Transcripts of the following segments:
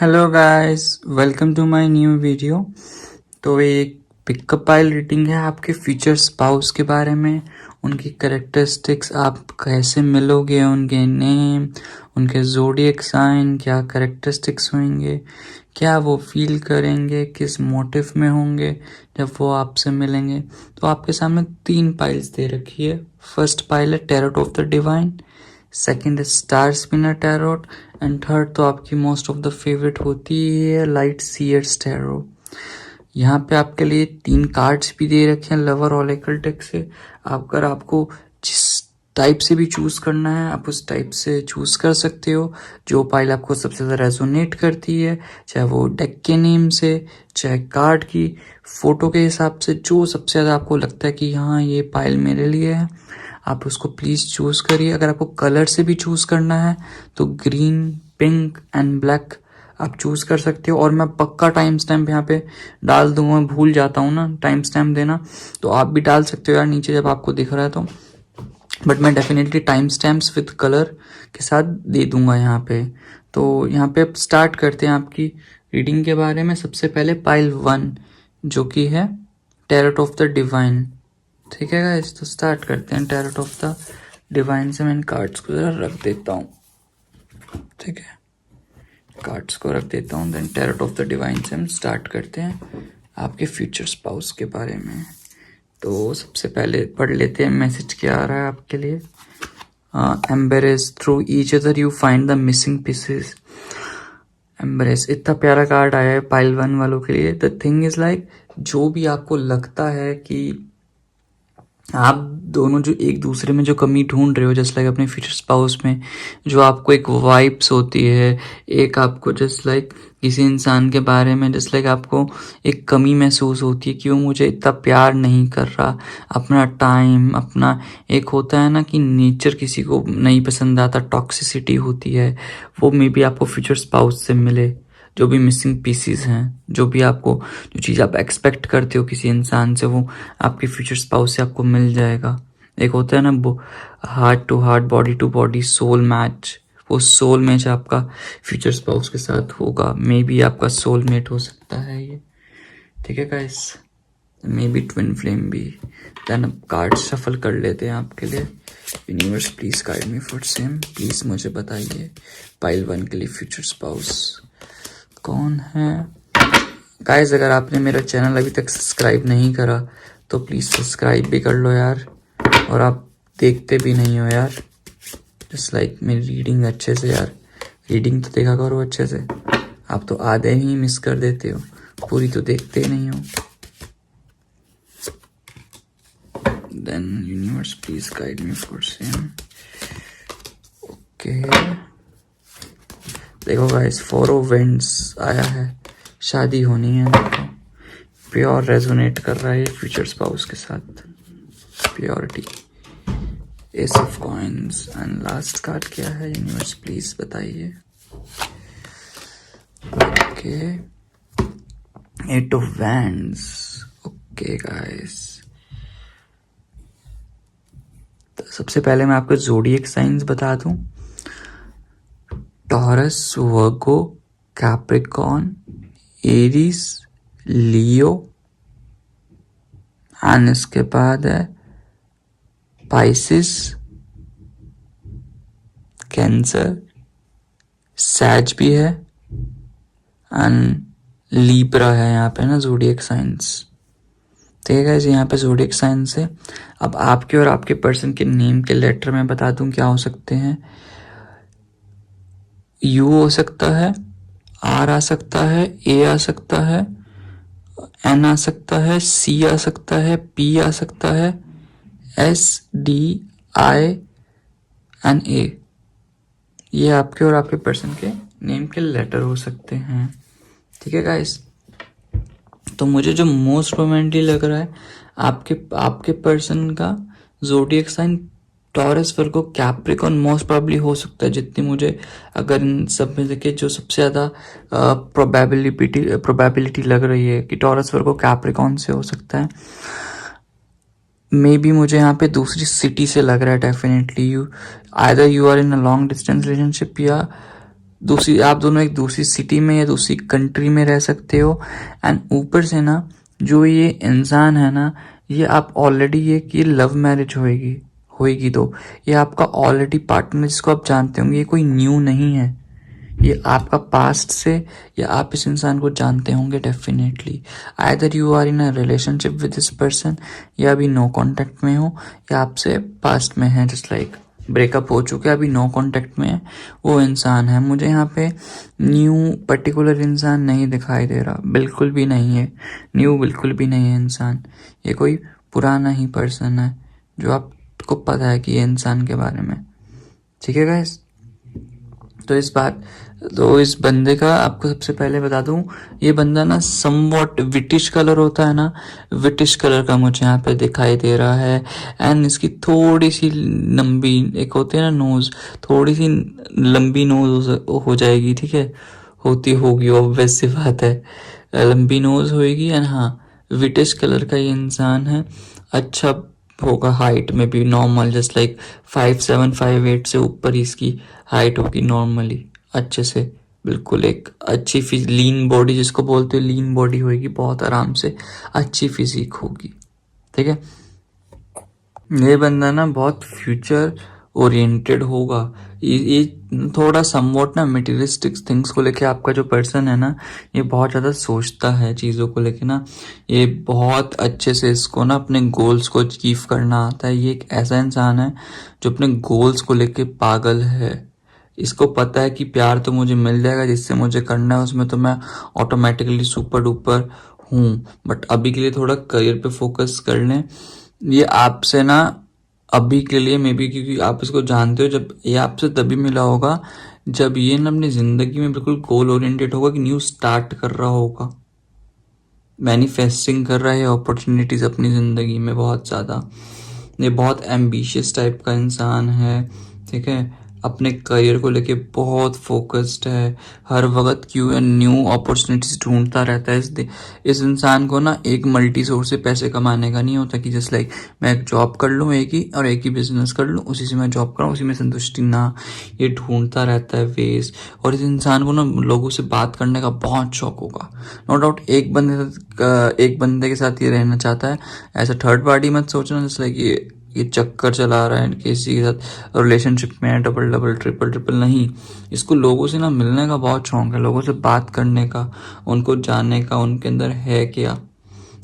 Hello guys, welcome to my new video. तो एक pickup pile reading है आपके फ्यूचर स्पाउस के बारे में, उनकी कैरेक्टरिस्टिक्स, आप कैसे मिलोगे, उनके नेम, उनके ज़ोडिएक साइन, क्या कैरेक्टरिस्टिक्स होंगे, क्या वो फील करेंगे, किस मोटिव में होंगे जब वो आपसे मिलेंगे। तो आपके सामने 3 पाइल्स दे रखी है। फर्स्ट पाइल है tarot of the divine, second है star spinner tarot, and third तो आपकी मोस्ट ऑफ द फेवरेट होती है लाइट सीयर्स टैरो। यहाँ पे आपके लिए 3 कार्ड्स भी दे रखे हैं लवर ऑरेकल डेक से। अगर आपको जिस टाइप से भी चूज करना है आप उस टाइप से चूज कर सकते हो, जो पाइल आपको सबसे ज़्यादा रेजोनेट करती है, चाहे वो डेक के नेम से, चाहे कार्ड की फोटो के हिसाब से, जो सबसे ज़्यादा आपको लगता है कि हाँ ये पाइल मेरे लिए है, आप उसको प्लीज़ चूज़ करिए। अगर आपको कलर से भी चूज़ करना है तो ग्रीन, पिंक एंड ब्लैक आप चूज़ कर सकते हो। और मैं पक्का टाइम स्टैम्प यहाँ पे डाल दूंगा, मैं भूल जाता हूँ ना टाइम स्टैम्प देना, तो आप भी डाल सकते हो यार नीचे जब आपको दिख रहा है तो। बट मैं definitely time stamps with colour के साथ दे दूंगा यहाँ पे। तो यहाँ पे अब स्टार्ट करते हैं आपकी रीडिंग के बारे में। सबसे पहले पाइल 1 जो कि है टैरोट ऑफ द डिवाइन। ठीक है गाइस, तो स्टार्ट करते हैं टैरोट ऑफ द डिवाइन से। मैं इन कार्ड्स को जरा रख देता हूँ। ठीक है, कार्ड्स को रख देता हूँ, then tarot of the divine से हम स्टार्ट करते हैं आपके फ्यूचर स्पाउस के बारे में। तो सबसे पहले पढ़ लेते हैं मैसेज क्या आ रहा है आपके लिए। Embarrass, through each other you find the missing pieces. Embrace, इतना प्यारा कार्ड आया है पाइल 1 वालों के लिए। द थिंग इज लाइक, जो भी आपको लगता है कि आप दोनों जो एक दूसरे में जो कमी ढूंढ रहे हो, जस्ट लाइक अपने फ्यूचर स्पाउस में जो आपको एक वाइब्स होती है, एक आपको जस्ट लाइक किसी इंसान के बारे में जस्ट लाइक आपको एक कमी महसूस होती है कि वो मुझे इतना प्यार नहीं कर रहा, अपना टाइम, अपना एक होता है ना कि नेचर किसी को नहीं पसंद आता, टॉक्सिसिटी होती है, वो मे बी आपको फ्यूचर स्पाउस से मिले। जो भी मिसिंग पीसीज हैं, जो भी आपको, जो चीज़ आप एक्सपेक्ट करते हो किसी इंसान से, वो आपके फ्यूचर स्पाउस से आपको मिल जाएगा। एक होता है ना heart to heart, body to body, soul match, वो सोल मैच आपका फ्यूचर स्पाउस के साथ होगा। मे बी आपका सोल मेट हो सकता है ये। ठीक है guys, maybe twin flame भी। देन अब कार्ड शफल कर लेते हैं आपके लिए। Universe please guide me for same, please मुझे बताइए पाइल 1 के लिए फ्यूचर स्पाउस कौन है। गाइस, अगर आपने मेरा चैनल अभी तक सब्सक्राइब नहीं करा तो प्लीज़ सब्सक्राइब भी कर लो यार, और आप देखते भी नहीं हो यार, जस्ट लाइक मेरी रीडिंग अच्छे से यार, रीडिंग तो देखा करो अच्छे से। आप तो आधे ही मिस कर देते हो, पूरी तो देखते ही नहीं हो। Then universe please guide me for same. Okay, देखो गाइस, 4 ऑफ विंड्स आया है, शादी होनी है। देखो प्योर रेजोनेट कर रहा है फ्यूचर स्पाउस के साथ, purity. S of coins and last card क्या है यूनिवर्स प्लीज बताइए। Okay, 8 of wands. Okay guys, तो सबसे पहले मैं आपको ज़ोडिएक साइंस बता दूं। Taurus, Virgo, Capricorn, Aries, Leo, and इसके बाद है पाइसिस, कैंसर, सैज भी है, एंड लीब्रा है यहाँ पे ना ज़ोडिएक साइंस। ठीक है गाइस, यहाँ पे ज़ोडिएक साइंस है। अब आपके और आपके पर्सन के नेम के लेटर में बता दूं क्या हो सकते हैं। यू हो सकता है, आर आ सकता है, ए आ सकता है, एन आ सकता है, सी आ सकता है, पी आ सकता है, एस, डी, आई एंड ए। ये आपके और आपके पर्सन के नेम के लेटर हो सकते हैं। ठीक है गाइस, तो मुझे जो मोस्ट प्रोबेबली लग रहा है आपके आपके पर्सन का ज़ोडिएक साइन टॉरस, वर्गो, कैप्रिकॉन मोस्ट प्रोबेबली हो सकता है। जितनी मुझे, अगर इन सब में देखिए जो सबसे ज़्यादा प्रोबेबिलिटी लग रही है कि टॉरस, वर्गो, कैप्रिकॉन से हो सकता है। मे बी मुझे यहाँ पे दूसरी सिटी से लग रहा है definitely. You either you are in a long distance relationship, या दूसरी, आप दोनों एक दूसरी सिटी में या दूसरी कंट्री में रह सकते हो। एंड ऊपर से ना जो ये इंसान है ना, ये आप ऑलरेडी ये कि लव मैरिज होएगी होएगी तो ये आपका ऑलरेडी पार्टनर जिसको आप जानते होंगे, ये कोई न्यू नहीं है, ये आपका पास्ट से या आप इस इंसान को जानते होंगे definitely. Either you are in a relationship with this person, या अभी नो कांटेक्ट में हो, या आपसे पास्ट में है, जस्ट लाइक ब्रेकअप हो चुके अभी नो कांटेक्ट में है, वो इंसान है। मुझे यहाँ पे न्यू पर्टिकुलर इंसान नहीं दिखाई दे रहा, बिल्कुल भी नहीं है न्यू, बिल्कुल भी नहीं है इंसान। ये कोई पुराना ही पर्सन है जो आपको पता है कि ये इंसान के बारे में। ठीक है गाइस, तो इस बंदे का आपको सबसे पहले बता दूं, ये बंदा ना समवॉट विटिश कलर होता है ना, विटिश कलर का मुझे यहाँ पे दिखाई दे रहा है। एंड इसकी थोड़ी सी लंबी, एक होती है ना नोज, थोड़ी सी लंबी नोज हो जाएगी, ठीक है, होती होगी, ऑब्वियस सी बात है, लंबी नोज होएगी। एंड हाँ, विटिश कलर का ये इंसान है। अच्छा होगा हाइट में भी नॉर्मल, जस्ट लाइक 5'7" 5'8" से ऊपर ही इसकी हाइट होगी नॉर्मली, अच्छे से, बिल्कुल एक अच्छी लीन बॉडी जिसको बोलते हैं, लीन बॉडी होगी, बहुत आराम से अच्छी फिजिक होगी। ठीक है, ये बंदा ना बहुत फ्यूचर ओरिएंटेड होगा। ये थोड़ा समवॉट ना मटेरियलिस्टिक थिंग्स को लेके आपका जो पर्सन है ना, ये बहुत ज़्यादा सोचता है चीज़ों को लेके ना, ये बहुत अच्छे से इसको ना अपने गोल्स को अचीव करना आता है। ये एक ऐसा इंसान है जो अपने गोल्स को लेके पागल है। इसको पता है कि प्यार तो मुझे मिल जाएगा, जिससे मुझे करना है उसमें तो मैं ऑटोमेटिकली सुपर डुपर हूँ, बट अभी के लिए थोड़ा करियर पे फोकस कर लें। ये आपसे ना अभी के लिए मे बी, क्योंकि आप इसको जानते हो, जब ये आपसे तभी मिला होगा जब ये ना अपनी जिंदगी में बिल्कुल गोल ओरिएंटेड होगा, कि न्यू स्टार्ट कर रहा होगा, मैनिफेस्टिंग कर रहा है अपॉर्चुनिटीज अपनी जिंदगी में बहुत ज़्यादा। ये बहुत एम्बिशियस टाइप का इंसान है, ठीक है, अपने करियर को लेके बहुत फोकस्ड है, हर वक्त क्यों न्यू अपॉर्चुनिटीज ढूंढता रहता है। इस इंसान को ना एक मल्टी सोर्स से पैसे कमाने का नहीं होता, कि जस्ट लाइक मैं एक जॉब कर लूँ एक ही, और एक ही बिजनेस कर लूँ, उसी से मैं जॉब करूँ, उसी में संतुष्टि ना, ये ढूंढता रहता है वेज। और इस इंसान को ना लोगों से बात करने का बहुत शौक होगा, नो डाउट। एक बंदे के साथ ये रहना चाहता है, ऐसा थर्ड पार्टी मत सोचना, जस्ट लाइक ये चक्कर चला रहा है किसी के साथ रिलेशनशिप में है, डबल डबल ट्रिपल ट्रिपल नहीं। इसको लोगों से ना मिलने का बहुत शौक है, लोगों से बात करने का, उनको जानने का, उनके अंदर है क्या।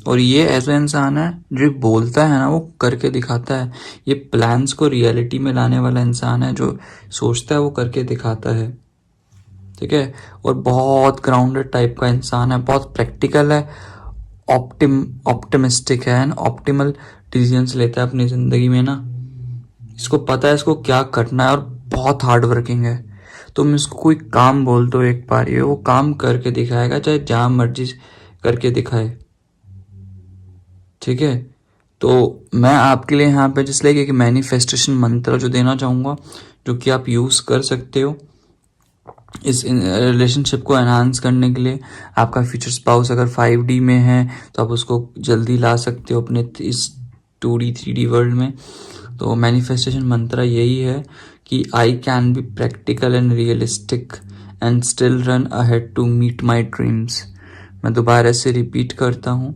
और ये ऐसा इंसान है जो बोलता है ना वो करके दिखाता है। ये प्लान्स को रियलिटी में लाने वाला इंसान है, जो सोचता है वो करके दिखाता है, ठीक है। और बहुत ग्राउंडेड टाइप का इंसान है, बहुत प्रैक्टिकल है, ऑप्टिमिस्टिक है, ऑप्टिमल डिसीजंस लेता है अपनी जिंदगी में ना। इसको पता है इसको क्या करना है, और बहुत हार्ड वर्किंग है। तुम इसको कोई काम बोल दो एक बार, ये वो काम करके दिखाएगा, चाहे जहां मर्जी करके दिखाए, ठीक है। तो मैं आपके लिए यहाँ पे जिस लाइक एक मैनिफेस्टेशन मंत्र जो देना चाहूँगा, जो कि आप यूज़ कर सकते हो इस रिलेशनशिप को एनहांस करने के लिए। आपका फ्यूचर स्पाउस अगर 5D में है तो आप उसको जल्दी ला सकते हो अपने इस 2D 3D वर्ल्ड में। तो मैनिफेस्टेशन मंत्र यही है कि I can be practical and realistic and still run ahead to meet my dreams. मैं दोबारा से रिपीट करता हूँ,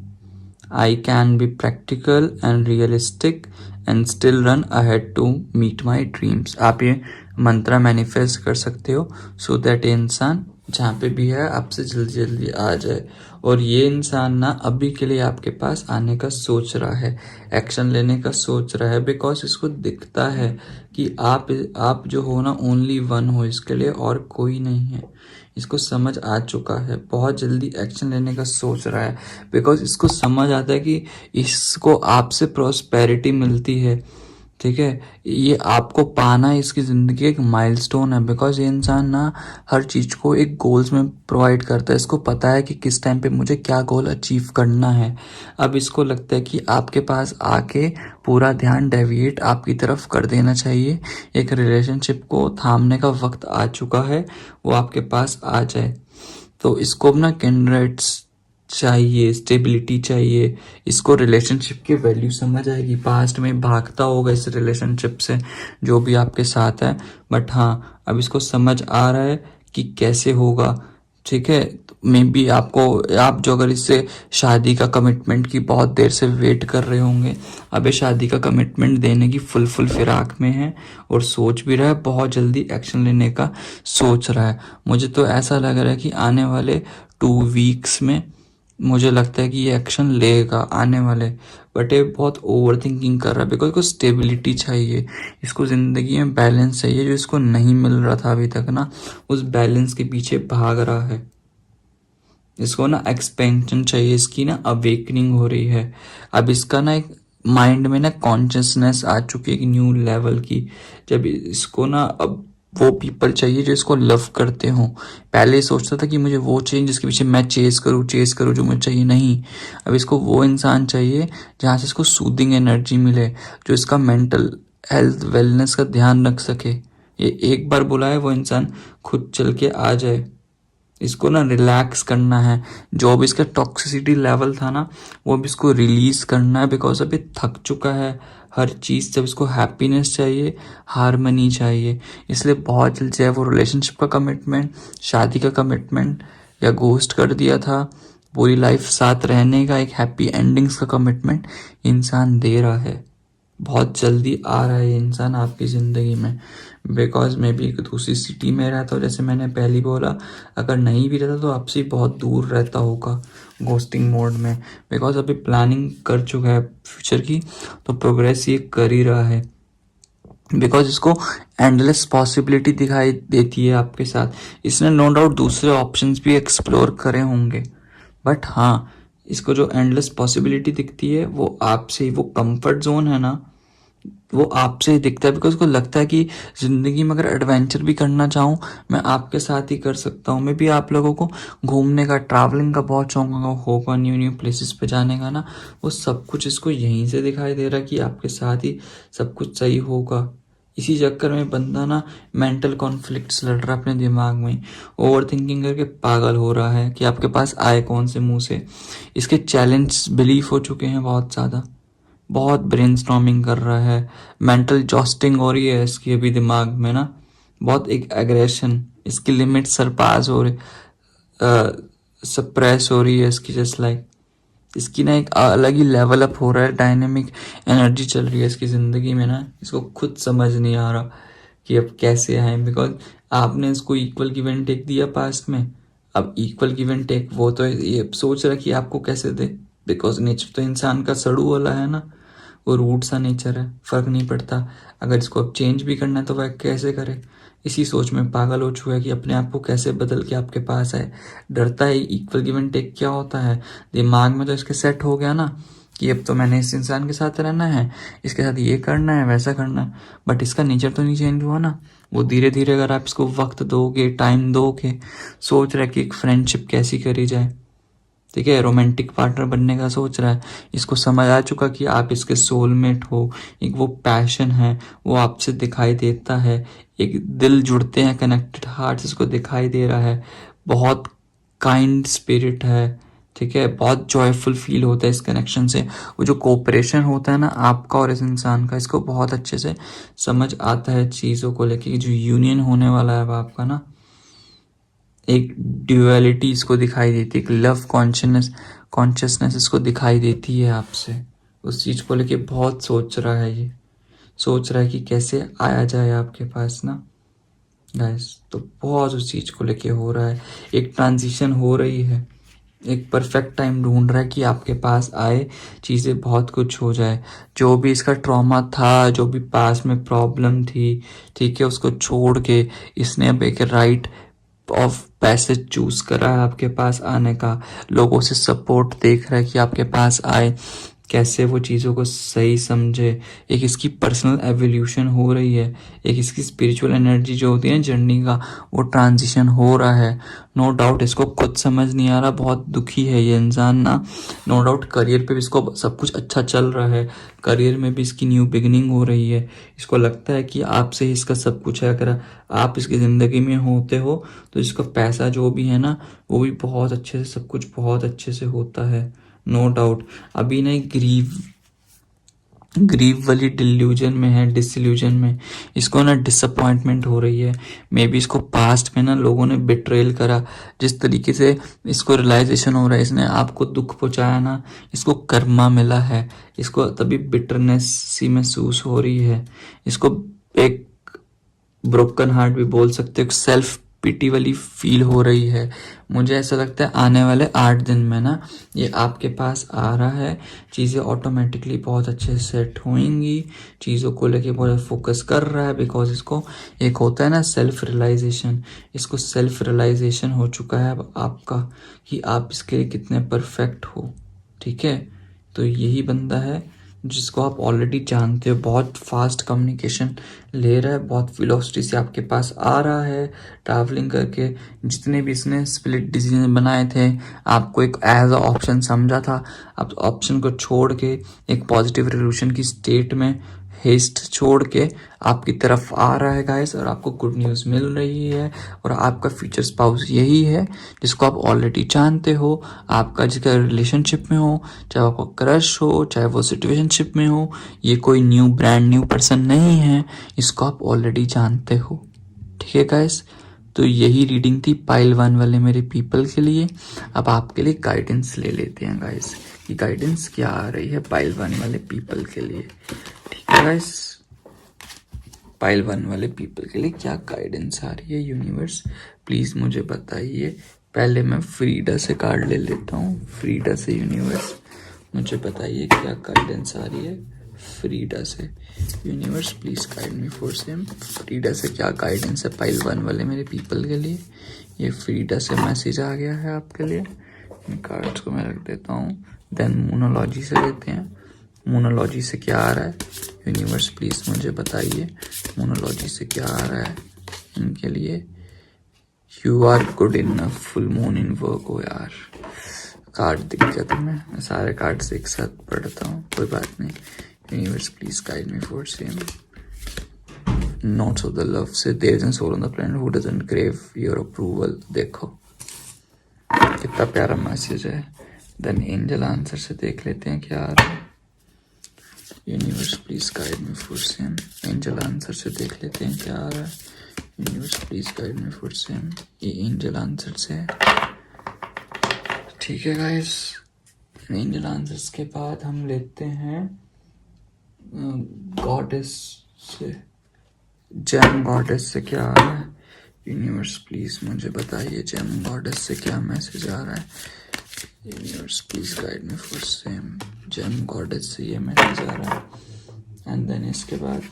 I can be practical and realistic and still run ahead to meet my dreams. आप ये मंत्र मैनिफेस्ट कर सकते हो, सो दैट ये इंसान जहाँ पे भी है आपसे जल्दी जल्दी आ जाए। और ये इंसान ना अभी के लिए आपके पास आने का सोच रहा है, एक्शन लेने का सोच रहा है, बिकॉज इसको दिखता है कि आप जो हो ना ओनली वन हो इसके लिए, और कोई नहीं है। इसको समझ आ चुका है, बहुत जल्दी एक्शन लेने का सोच रहा है, बिकॉज इसको समझ आता है कि इसको आपसे प्रॉस्पेरिटी मिलती है, ठीक है। ये आपको पाना इसकी ज़िंदगी एक माइलस्टोन है, बिकॉज ये इंसान ना हर चीज़ को एक गोल्स में प्रोवाइड करता है। इसको पता है कि किस टाइम पे मुझे क्या गोल अचीव करना है। अब इसको लगता है कि आपके पास आके पूरा ध्यान डेविएट आपकी तरफ कर देना चाहिए। एक रिलेशनशिप को थामने का वक्त आ चुका है, वो आपके पास आ जाए। तो इसको अपना किंडरेड्स चाहिए, स्टेबिलिटी चाहिए, इसको रिलेशनशिप की वैल्यू समझ आएगी। पास्ट में भागता होगा इस रिलेशनशिप से जो भी आपके साथ है, बट हाँ अब इसको समझ आ रहा है कि कैसे होगा, ठीक है। मे बी आपको, आप जो अगर इससे शादी का कमिटमेंट की बहुत देर से वेट कर रहे होंगे, अब ये शादी का कमिटमेंट देने की फुल फिराक में है और सोच भी रहा है, बहुत जल्दी एक्शन लेने का सोच रहा है। मुझे तो ऐसा लग रहा है कि आने वाले 2 वीक्स में मुझे लगता है कि ये एक्शन लेगा आने वाले। बट ये बहुत ओवर थिंकिंग कर रहा है, बिकॉज इसको स्टेबिलिटी चाहिए, इसको ज़िंदगी में बैलेंस चाहिए, जो इसको नहीं मिल रहा था अभी तक ना, उस बैलेंस के पीछे भाग रहा है। इसको ना एक्सपेंशन चाहिए, इसकी ना अवेकनिंग हो रही है। अब इसका ना एक माइंड में ना कॉन्शियसनेस आ चुकी है एक न्यू लेवल की। जब इसको ना अब वो पीपल चाहिए जो इसको लव करते हों। पहले सोचता था कि मुझे वो चाहिए जिसके पीछे मैं चेस करूँ जो मुझे चाहिए, नहीं। अब इसको वो इंसान चाहिए जहाँ से इसको सूदिंग एनर्जी मिले, जो इसका मेंटल हेल्थ वेलनेस का ध्यान रख सके। ये एक बार बुलाए वो इंसान खुद चल के आ जाए। इसको ना रिलैक्स करना है, जो भी इसका टॉक्सिसिटी लेवल था ना, वो भी इसको रिलीज करना है, बिकॉज अभी थक चुका है हर चीज़। जब इसको हैप्पीनेस चाहिए, हारमनी चाहिए, इसलिए बहुत जल्द चाहे वो रिलेशनशिप का कमिटमेंट, शादी का कमिटमेंट या घोस्ट कर दिया था, पूरी लाइफ साथ रहने का एक हैप्पी एंडिंग्स का कमिटमेंट इंसान दे रहा है। बहुत जल्दी आ रहा है ये इंसान आपकी ज़िंदगी में, बिकॉज मैं भी एक दूसरी सिटी में रहता हूँ, जैसे मैंने पहले बोला। अगर नहीं भी रहता तो आपसे बहुत दूर रहता होगा घोस्टिंग मोड में, बिकॉज अभी प्लानिंग कर चुका है फ्यूचर की, तो प्रोग्रेस ये कर ही रहा है। बिकॉज इसको एंडलेस पॉसिबिलिटी दिखाई देती है आपके साथ। इसने नो डाउट दूसरे ऑप्शंस भी एक्सप्लोर करे होंगे, बट हाँ, इसको जो एंडलेस पॉसिबिलिटी दिखती है वो आपसे ही, वो कंफर्ट जोन है ना, वो आपसे ही दिखता है। बिकॉज उसको लगता है कि ज़िंदगी में अगर एडवेंचर भी करना चाहूँ, मैं आपके साथ ही कर सकता हूँ। मैं भी आप लोगों को घूमने का, ट्रैवलिंग का बहुत शौक होगा, न्यू न्यू प्लेसेस पे जाने का ना, वो सब कुछ इसको यहीं से दिखाई दे रहा है कि आपके साथ ही सब कुछ सही होगा। इसी चक्कर में बंदा ना मेंटल कॉन्फ्लिक्ट्स लड़ रहा है अपने दिमाग में, ओवर थिंकिंग करके पागल हो रहा है कि आपके पास आए कौन से मुंह से। इसके चैलेंज बिलीफ हो चुके हैं बहुत ज़्यादा, बहुत ब्रेनस्टॉर्मिंग कर रहा है, मेंटल जॉस्टिंग हो रही है इसकी अभी दिमाग में ना, बहुत एक एग्रेशन, इसकी लिमिट सरपास हो रही, सप्रेस हो रही है इसकी, जस्ट लाइक इसकी ना एक अलग ही लेवल अप हो रहा है, डायनेमिक एनर्जी चल रही है इसकी ज़िंदगी में ना। इसको खुद समझ नहीं आ रहा कि अब कैसे आए, बिकॉज आपने इसको इक्वल गिव एंड टेक दिया पास्ट में। अब इक्वल गिव एंड टेक वो तो ये सोच रहा कि आपको कैसे दे, बिकॉज नेचर तो इंसान का सड़ू वाला है ना, वो रूट सा नेचर है, फर्क नहीं पड़ता। अगर इसको अब चेंज भी करना है तो वह कैसे करे, इसी सोच में पागल हो चुका है कि अपने आप को कैसे बदल के आपके पास आए। डरता है इक्वल गिव एंड टेक क्या होता है, दिमाग में तो इसके सेट हो गया ना कि अब तो मैंने इस इंसान के साथ रहना है, इसके साथ ये करना है, वैसा करना है। बट इसका नेचर तो नहीं चेंज हुआ ना। वो धीरे धीरे अगर आप इसको वक्त दोगे, टाइम दोगे, सोच रहा है कि एक फ्रेंडशिप कैसी करी जाए, ठीक है, रोमांटिक पार्टनर बनने का सोच रहा है। इसको समझ आ चुका कि आप इसके सोलमेट हो, एक वो पैशन है वो आपसे दिखाई देता है, एक दिल जुड़ते हैं, कनेक्टेड हार्ट इसको दिखाई दे रहा है, बहुत काइंड स्पिरिट है, ठीक है, बहुत जॉयफुल फील होता है इस कनेक्शन से। वो जो कोऑपरेशन होता है ना आपका और इस इंसान का, इसको बहुत अच्छे से समझ आता है चीज़ों को लेके, जो यूनियन होने वाला है वो आपका ना, एक ड्यूअलिटी इसको दिखाई देती है, एक लव कॉन्शियसनेस इसको दिखाई देती है आपसे। उस चीज़ को लेके बहुत सोच रहा है, ये सोच रहा है कि कैसे आया जाए आपके पास ना गाइस। तो बहुत उस चीज़ को लेके हो रहा है, एक ट्रांजिशन हो रही है, एक परफेक्ट टाइम ढूंढ रहा है कि आपके पास आए, चीज़ें बहुत कुछ हो जाए। जो भी इसका ट्रॉमा था, जो भी पास में प्रॉब्लम थी, ठीक है, उसको छोड़ के इसने अब एक राइट ऑफ पैसेज चूज करा है आपके पास आने का। लोगों से सपोर्ट देख रहा है कि आपके पास आए, कैसे वो चीज़ों को सही समझे। एक इसकी पर्सनल एवोल्यूशन हो रही है, एक इसकी स्पिरिचुअल एनर्जी जो होती है ना जर्नी का, वो ट्रांजिशन हो रहा है। नो डाउट इसको खुद समझ नहीं आ रहा, बहुत दुखी है ये इंसान ना। नो डाउट करियर पे भी इसको सब कुछ अच्छा चल रहा है, करियर में भी इसकी न्यू बिगनिंग हो रही है। इसको लगता है कि आपसे ही इसका सब कुछ है, अगर आप इसकी ज़िंदगी में होते हो तो इसका पैसा जो भी है ना, वो भी बहुत अच्छे से, सब कुछ बहुत अच्छे से होता है। नो डाउट अभी नहीं, ग्रीव ग्रीव वाली डिल्यूजन में है, डिसइल्यूजन में, इसको ना डिसअपॉइंटमेंट हो रही है। मे बी इसको पास्ट में ना लोगों ने बिट्रेल करा, जिस तरीके से इसको रियलाइजेशन हो रहा है इसने आपको दुख पहुंचाया ना, इसको कर्मा मिला है, इसको तभी बिटरनेस सी महसूस हो रही है, इसको एक ब्रोकन हार्ट भी बोल सकते हो, सेल्फ पिटी वाली फील हो रही है। मुझे ऐसा लगता है आने वाले 8 दिन में ना ये आपके पास आ रहा है, चीज़ें ऑटोमेटिकली बहुत अच्छे से सेट होंगी, चीज़ों को लेके बहुत फोकस कर रहा है, बिकॉज इसको एक होता है ना सेल्फ रियलाइजेशन, इसको सेल्फ रियलाइजेशन हो चुका है अब आपका कि आप इसके लिए कितने परफेक्ट हो। ठीक है, तो यही बंदा है जिसको आप ऑलरेडी जानते हो, बहुत फास्ट कम्युनिकेशन ले रहा है, बहुत वेलोसिटी से आपके पास आ रहा है ट्रैवलिंग करके। जितने भी इसने स्प्लिट डिसीजन बनाए थे, आपको एक एज अ ऑप्शन समझा था, आप ऑप्शन को छोड़ के एक पॉजिटिव रेजोल्यूशन की स्टेट में हेस्ट छोड़ के आपकी तरफ आ रहा है गाइस, और आपको गुड न्यूज़ मिल रही है। और आपका फ्यूचर स्पाउस यही है जिसको आप ऑलरेडी जानते हो, आपका जिसका रिलेशनशिप में हो, चाहे आपको क्रश हो, चाहे वो सिचुएशनशिप में हो, ये कोई न्यू ब्रांड न्यू पर्सन नहीं है, इसको आप ऑलरेडी जानते हो। ठीक है गाइस, तो यही रीडिंग थी पाइल 1 वाले मेरे पीपल के लिए। अब आपके लिए गाइडेंस ले लेते हैं गाइस कि गाइडेंस क्या आ रही है पाइल 1 वाले पीपल के लिए। ठीक है गाइस, पाइल 1 वाले पीपल के लिए क्या गाइडेंस आ रही है यूनिवर्स, प्लीज मुझे बताइए। पहले मैं फ्रीडा से कार्ड ले लेता हूँ। फ्रीडा से यूनिवर्स मुझे बताइए क्या गाइडेंस आ रही है फ्रीडा से। Universe please guide me for same. Frida से क्या गाइडेंस है पाइल 1 वाले मेरे पीपल के लिए। ये फ्रीडा से मैसेज आ गया है आपके लिए। इन कार्ड्स को मैं रख देता हूँ, देन मोनोलॉजी से लेते हैं। मोनोलॉजी से क्या आ रहा है यूनिवर्स, प्लीज मुझे बताइए मोनोलॉजी से क्या आ रहा है इनके लिए। You are good enough, full moon in work हो यार। कार्ड दिख गया तुम्हें, मैं सारे कार्ड्स एक साथ पढ़ता हूँ, कोई बात नहीं। Universe please guide me for same. Notes of the love से there is an soul on the planet who doesn't crave your approval. देखो कितना प्यारा मैसेज है। देन एंजल आंसर से देख लेते हैं क्या आ रहा है। Universe please guide me for same. Angel answer से देख लेते हैं क्या आ रहा है। Universe please guide me for same. ये एंजल आंसर से है। ठीक है गाइस, एंजल आंसर्स के बाद हम लेते हैं गॉडेस से। जेम गॉडेस से क्या आ रहा है यूनिवर्स, प्लीज मुझे बताइए जेम गॉडेस से क्या मैसेज आ रहा है। Universe please guide me for same. Gem goddess से ये मैसेज आ रहा है। एंड देन इसके बाद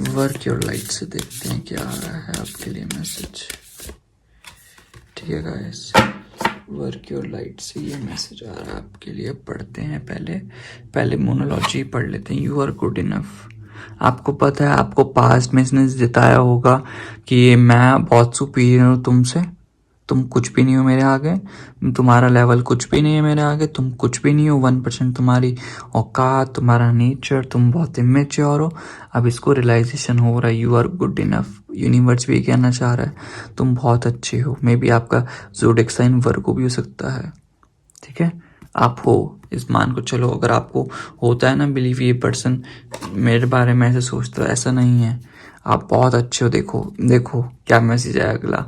वर्क योर लाइट से देखते हैं क्या आ रहा है आपके लिए मैसेज। ठीक है गाइस, वर्क योर लाइट से ये मैसेज आ रहा है आपके लिए। पढ़ते हैं, पहले मोनोलॉजी पढ़ लेते हैं। You are good enough. आपको पता है आपको पास्ट में इसने जिताया होगा कि मैं बहुत सुपीरियर हूँ तुमसे, तुम कुछ भी नहीं हो मेरे आगे, तुम्हारा लेवल कुछ भी नहीं है मेरे आगे, तुम कुछ भी नहीं हो। 1% तुम्हारी औकात, तुम्हारा नेचर, तुम बहुत इमेच्योर हो। अब इसको रियलाइजेशन हो रहा है you are good enough. Universe भी कहना चाह रहा है तुम बहुत अच्छे हो। मे बी आपका ज़ोडिएक साइन वर्गो भी हो सकता है। ठीक है, आप हो, इस मान को चलो। अगर आपको होता है ना बिलीव ये पर्सन मेरे बारे में ऐसे सोचता है, ऐसा नहीं है, आप बहुत अच्छे हो। देखो क्या मैसेज है अगला।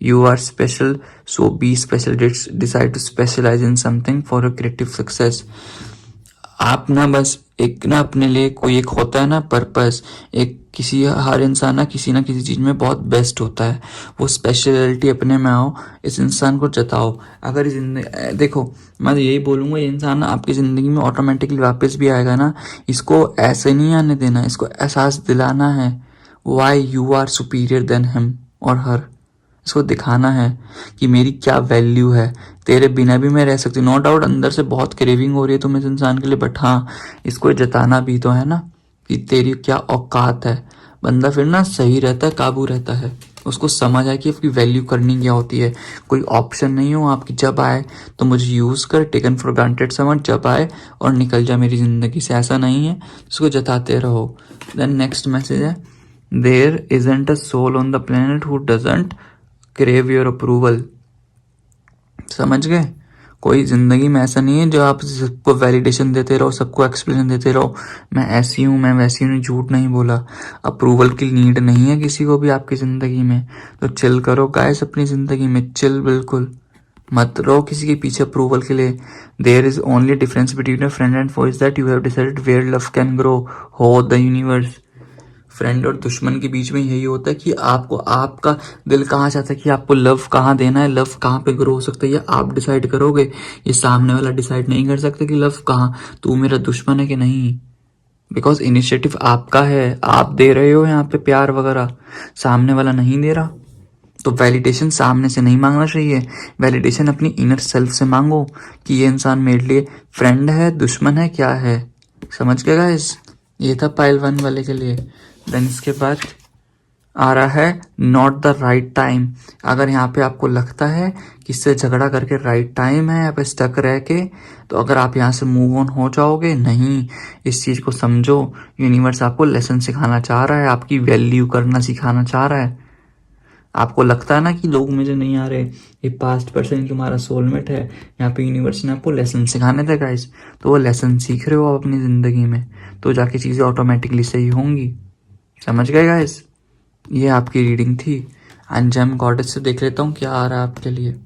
You are special, so be special, decide to specialize in something for a creative success. आप ना बस एक ना अपने लिए कोई एक होता है ना पर्पस, एक किसी हर इंसान ना किसी चीज में बहुत बेस्ट होता है। वो स्पेशलिटी अपने में आओ, इस इंसान को जताओ। अगर देखो मैं तो यही बोलूंगा, ये इंसान ना आपकी जिंदगी में ऑटोमेटिकली वापस भी आएगा ना, इसको ऐसे नहीं आने देना, इसको एहसास दिलाना है why you are superior than him or her. इसको दिखाना है कि मेरी क्या वैल्यू है, तेरे बिना भी मैं रह सकती हूँ। नो डाउट अंदर से बहुत क्रेविंग हो रही है तुम इस इंसान के लिए, बट हाँ इसको जताना भी तो है ना कि तेरी क्या औकात है। बंदा फिर ना सही रहता है, काबू रहता है, उसको समझ आए कि आपकी वैल्यू करनी क्या होती है। कोई ऑप्शन नहीं हो आपकी, जब आए तो मुझे यूज़ कर, टेकन फॉर ग्रांटेड समझ, जब आए और निकल जा मेरी ज़िंदगी से, ऐसा नहीं है। इसको जताते रहो। देन नेक्स्ट मैसेज है, there isn't a soul on the planet who doesn't crave your approval. समझ गए, कोई ज़िंदगी में ऐसा नहीं है जो आप सबको वैलिडेशन देते रहो, सबको एक्सप्लेनेशन देते रहो, मैं ऐसी हूँ, मैं वैसी हूँ। झूठ नहीं बोला। अप्रूवल की नीड नहीं है किसी को भी आपकी ज़िंदगी में। तो चिल करो गाइस अपनी ज़िंदगी में, चिल बिल्कुल मत रहो किसी के पीछे अप्रूवल के लिए। There is only difference between a friend and foe is that you have decided where love can grow who the universe. Friend और दुश्मन के बीच में यही होता है कि आपको आपका दिल कहाँ चाहता है कि आपको लव कहाँ देना है, लव कहाँ पे ग्रो हो सकता है, ये आप डिसाइड करोगे। ये सामने वाला डिसाइड नहीं कर सकता कि लव कहाँ, तू मेरा दुश्मन है कि नहीं। बिकॉज इनिशिएटिव आपका है, आप दे रहे हो यहाँ पे प्यार वगैरह, सामने वाला नहीं दे रहा। तो वैलिडेशन सामने से नहीं मांगना चाहिए, वैलिडेशन अपनी इनर सेल्फ से मांगो कि ये इंसान मेरे लिए फ्रेंड है, दुश्मन है, क्या है। समझ गए गाइस? ये था पाइल 1 वाले के लिए। देन इसके बाद आ रहा है नॉट द राइट टाइम। अगर यहाँ पे आपको लगता है कि इससे झगड़ा करके राइट टाइम है यहाँ पे स्टक रह के, तो अगर आप यहाँ से मूव ऑन हो जाओगे, नहीं, इस चीज़ को समझो। यूनिवर्स आपको लेसन सिखाना चाह रहा है, आपकी वैल्यू करना सिखाना चाह रहा है। आपको लगता है ना कि लोग मुझे नहीं आ रहे, ये पास्ट पर्सन तुम्हारा सोलमेट है, यहाँ पे यूनिवर्स ने आपको लेसन सिखाने थे गाइस। तो वो लेसन सीख रहे हो आप अपनी ज़िंदगी में, तो जाके चीज़ें ऑटोमेटिकली सही होंगी। समझ गए गाइस? ये आपकी रीडिंग थी। एंड जेम गॉडेस से देख लेता हूँ क्या आ रहा है आपके लिए।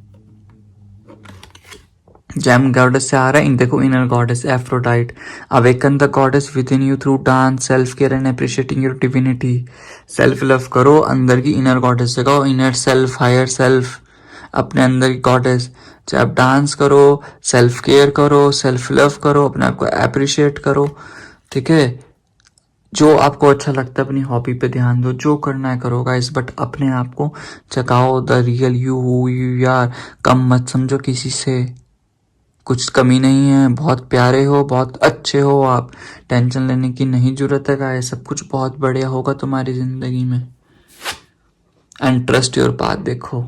जेम गॉडेस से आ रहा है, देखो, inner goddess Aphrodite. Awaken the goddess with in you through dance, self care and appreciating your divinity. Self love करो, अंदर की इनर गॉडेस जगाओ, इनर सेल्फ, हायर सेल्फ, अपने अंदर की गॉडेस। चाहे आप डांस करो, सेल्फ केयर करो, सेल्फ लव करो, अपने आप को अप्रिशिएट करो, ठीक है। जो आपको अच्छा लगता है अपनी हॉबी पे ध्यान दो, जो करना है करो गाइस, बट अपने आप को जगाओ, the real you who you यार। कम मत समझो किसी से, कुछ कमी नहीं है, बहुत प्यारे हो, बहुत अच्छे हो आप। टेंशन लेने की नहीं जरूरत है गाइस, सब कुछ बहुत बढ़िया होगा तुम्हारी जिंदगी में। And trust your path. देखो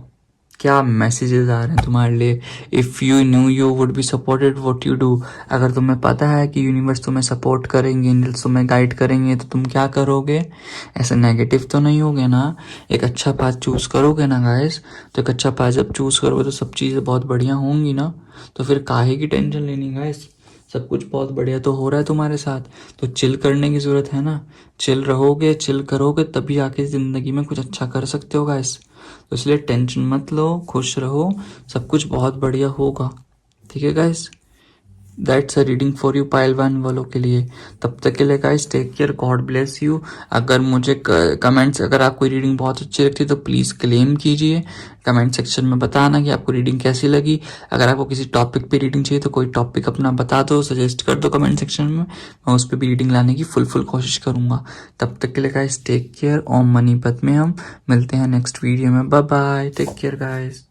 क्या मैसेजेस आ रहे हैं तुम्हारे लिए। If you new you would be supported what you do. अगर तुम्हें पता है कि यूनिवर्स तुम्हें सपोर्ट करेंगे, एंजल्स तुम्हें गाइड करेंगे, तो तुम क्या करोगे? ऐसे नेगेटिव तो नहीं होगे ना, एक अच्छा पाथ चूज करोगे ना गाइस। तो एक अच्छा पाथ जब चूज करोगे तो सब चीज़ें बहुत बढ़िया होंगी ना। तो फिर काहे की टेंशन लेनी गाइस, सब कुछ बहुत बढ़िया तो हो रहा है तुम्हारे साथ। तो चिल करने की ज़रूरत है ना, चिल रहोगे, चिल करोगे, तभी आके ज़िंदगी में कुछ अच्छा कर सकते हो गाइस। तो इसलिए टेंशन मत लो, खुश रहो, सब कुछ बहुत बढ़िया होगा, ठीक है guys. That's a reading for you pile 1 वालों के लिए। तब तक के लिए guys take care, God bless you. अगर मुझे कमेंट्स, अगर आपको रीडिंग बहुत अच्छी लगती है तो प्लीज़ क्लेम कीजिए, कमेंट सेक्शन में बताना कि आपको रीडिंग कैसी लगी। अगर आपको किसी टॉपिक पे रीडिंग चाहिए तो कोई टॉपिक अपना बता दो, सजेस्ट कर दो कमेंट सेक्शन में, मैं उस पर भी रीडिंग लाने की फुल कोशिश करूंगा। तब तक के लिए गाइस टेक केयर। ओम मनीपत में हम मिलते हैं नेक्स्ट वीडियो में। Bye bye, take care guys.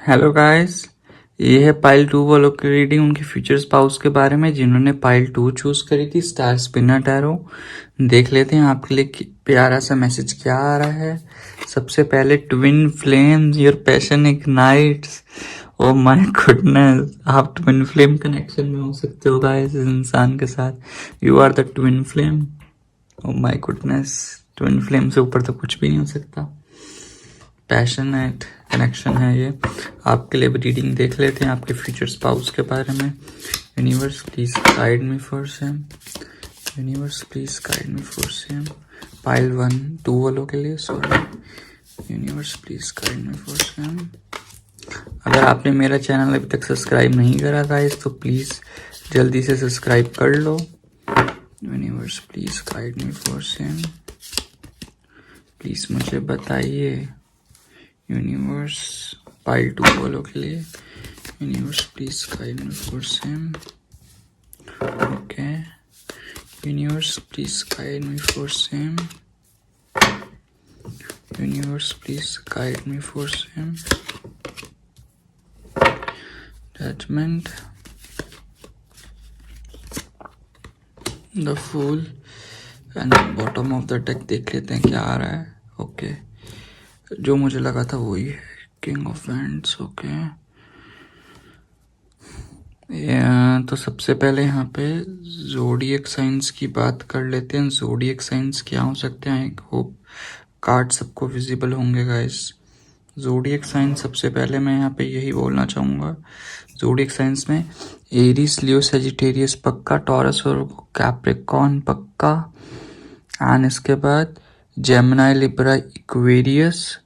Hello guys, ये है पाइल 2 वालों की रीडिंग, उनके फ्यूचर स्पाउस के बारे में जिन्होंने पाइल 2 चूज करी थी, स्टार स्पिनर टैरो। देख लेते हैं आपके लिए प्यारा सा मैसेज क्या आ रहा है। सबसे पहले twin flames, your passion ignites. Oh my goodness, आप ट्विन फ्लेम कनेक्शन में हो सकते हो गाइस इस इंसान के साथ। You are the twin flame. Oh my goodness, twin flame से ऊपर तो कुछ भी नहीं हो सकता। पैशनेट कनेक्शन है ये। आपके लिए रीडिंग देख लेते हैं आपके फ्यूचर स्पाउस के बारे में। Universe please guide me for same, universe please guide me for same. Pile 1 2 वालों के लिए, sorry, universe please guide me for same. अगर आपने मेरा चैनल अभी तक सब्सक्राइब नहीं करा गाइस तो प्लीज जल्दी से सब्सक्राइब कर लो। Universe please guide me for same, please मुझे बताइए। यूनिवर्स पाइल 2 वालों के लिए, universe please guide me for same. Okay, universe please guide me for same, universe please guide me for same. Judgement, the fool and bottom of the deck. देख लेते हैं क्या आ रहा है। ओके, जो मुझे लगा था वही है, किंग ऑफ वैंड्स। ओके, तो सबसे पहले यहाँ पे ज़ोडिएक साइंस की बात कर लेते हैं। ज़ोडिएक साइंस क्या हो सकते हैं? आई होप कार्ड सबको विजिबल होंगे गाइस। ज़ोडिएक साइन सबसे पहले मैं यहाँ पे यही बोलना चाहूँगा, ज़ोडिएक साइंस में एरीज, लियो, सेजिटेरियस पक्का, टॉरस और कैप्रिकॉर्न पक्का, एंड इसके बाद जेमिनी, लिब्रा, इक्वेरियस,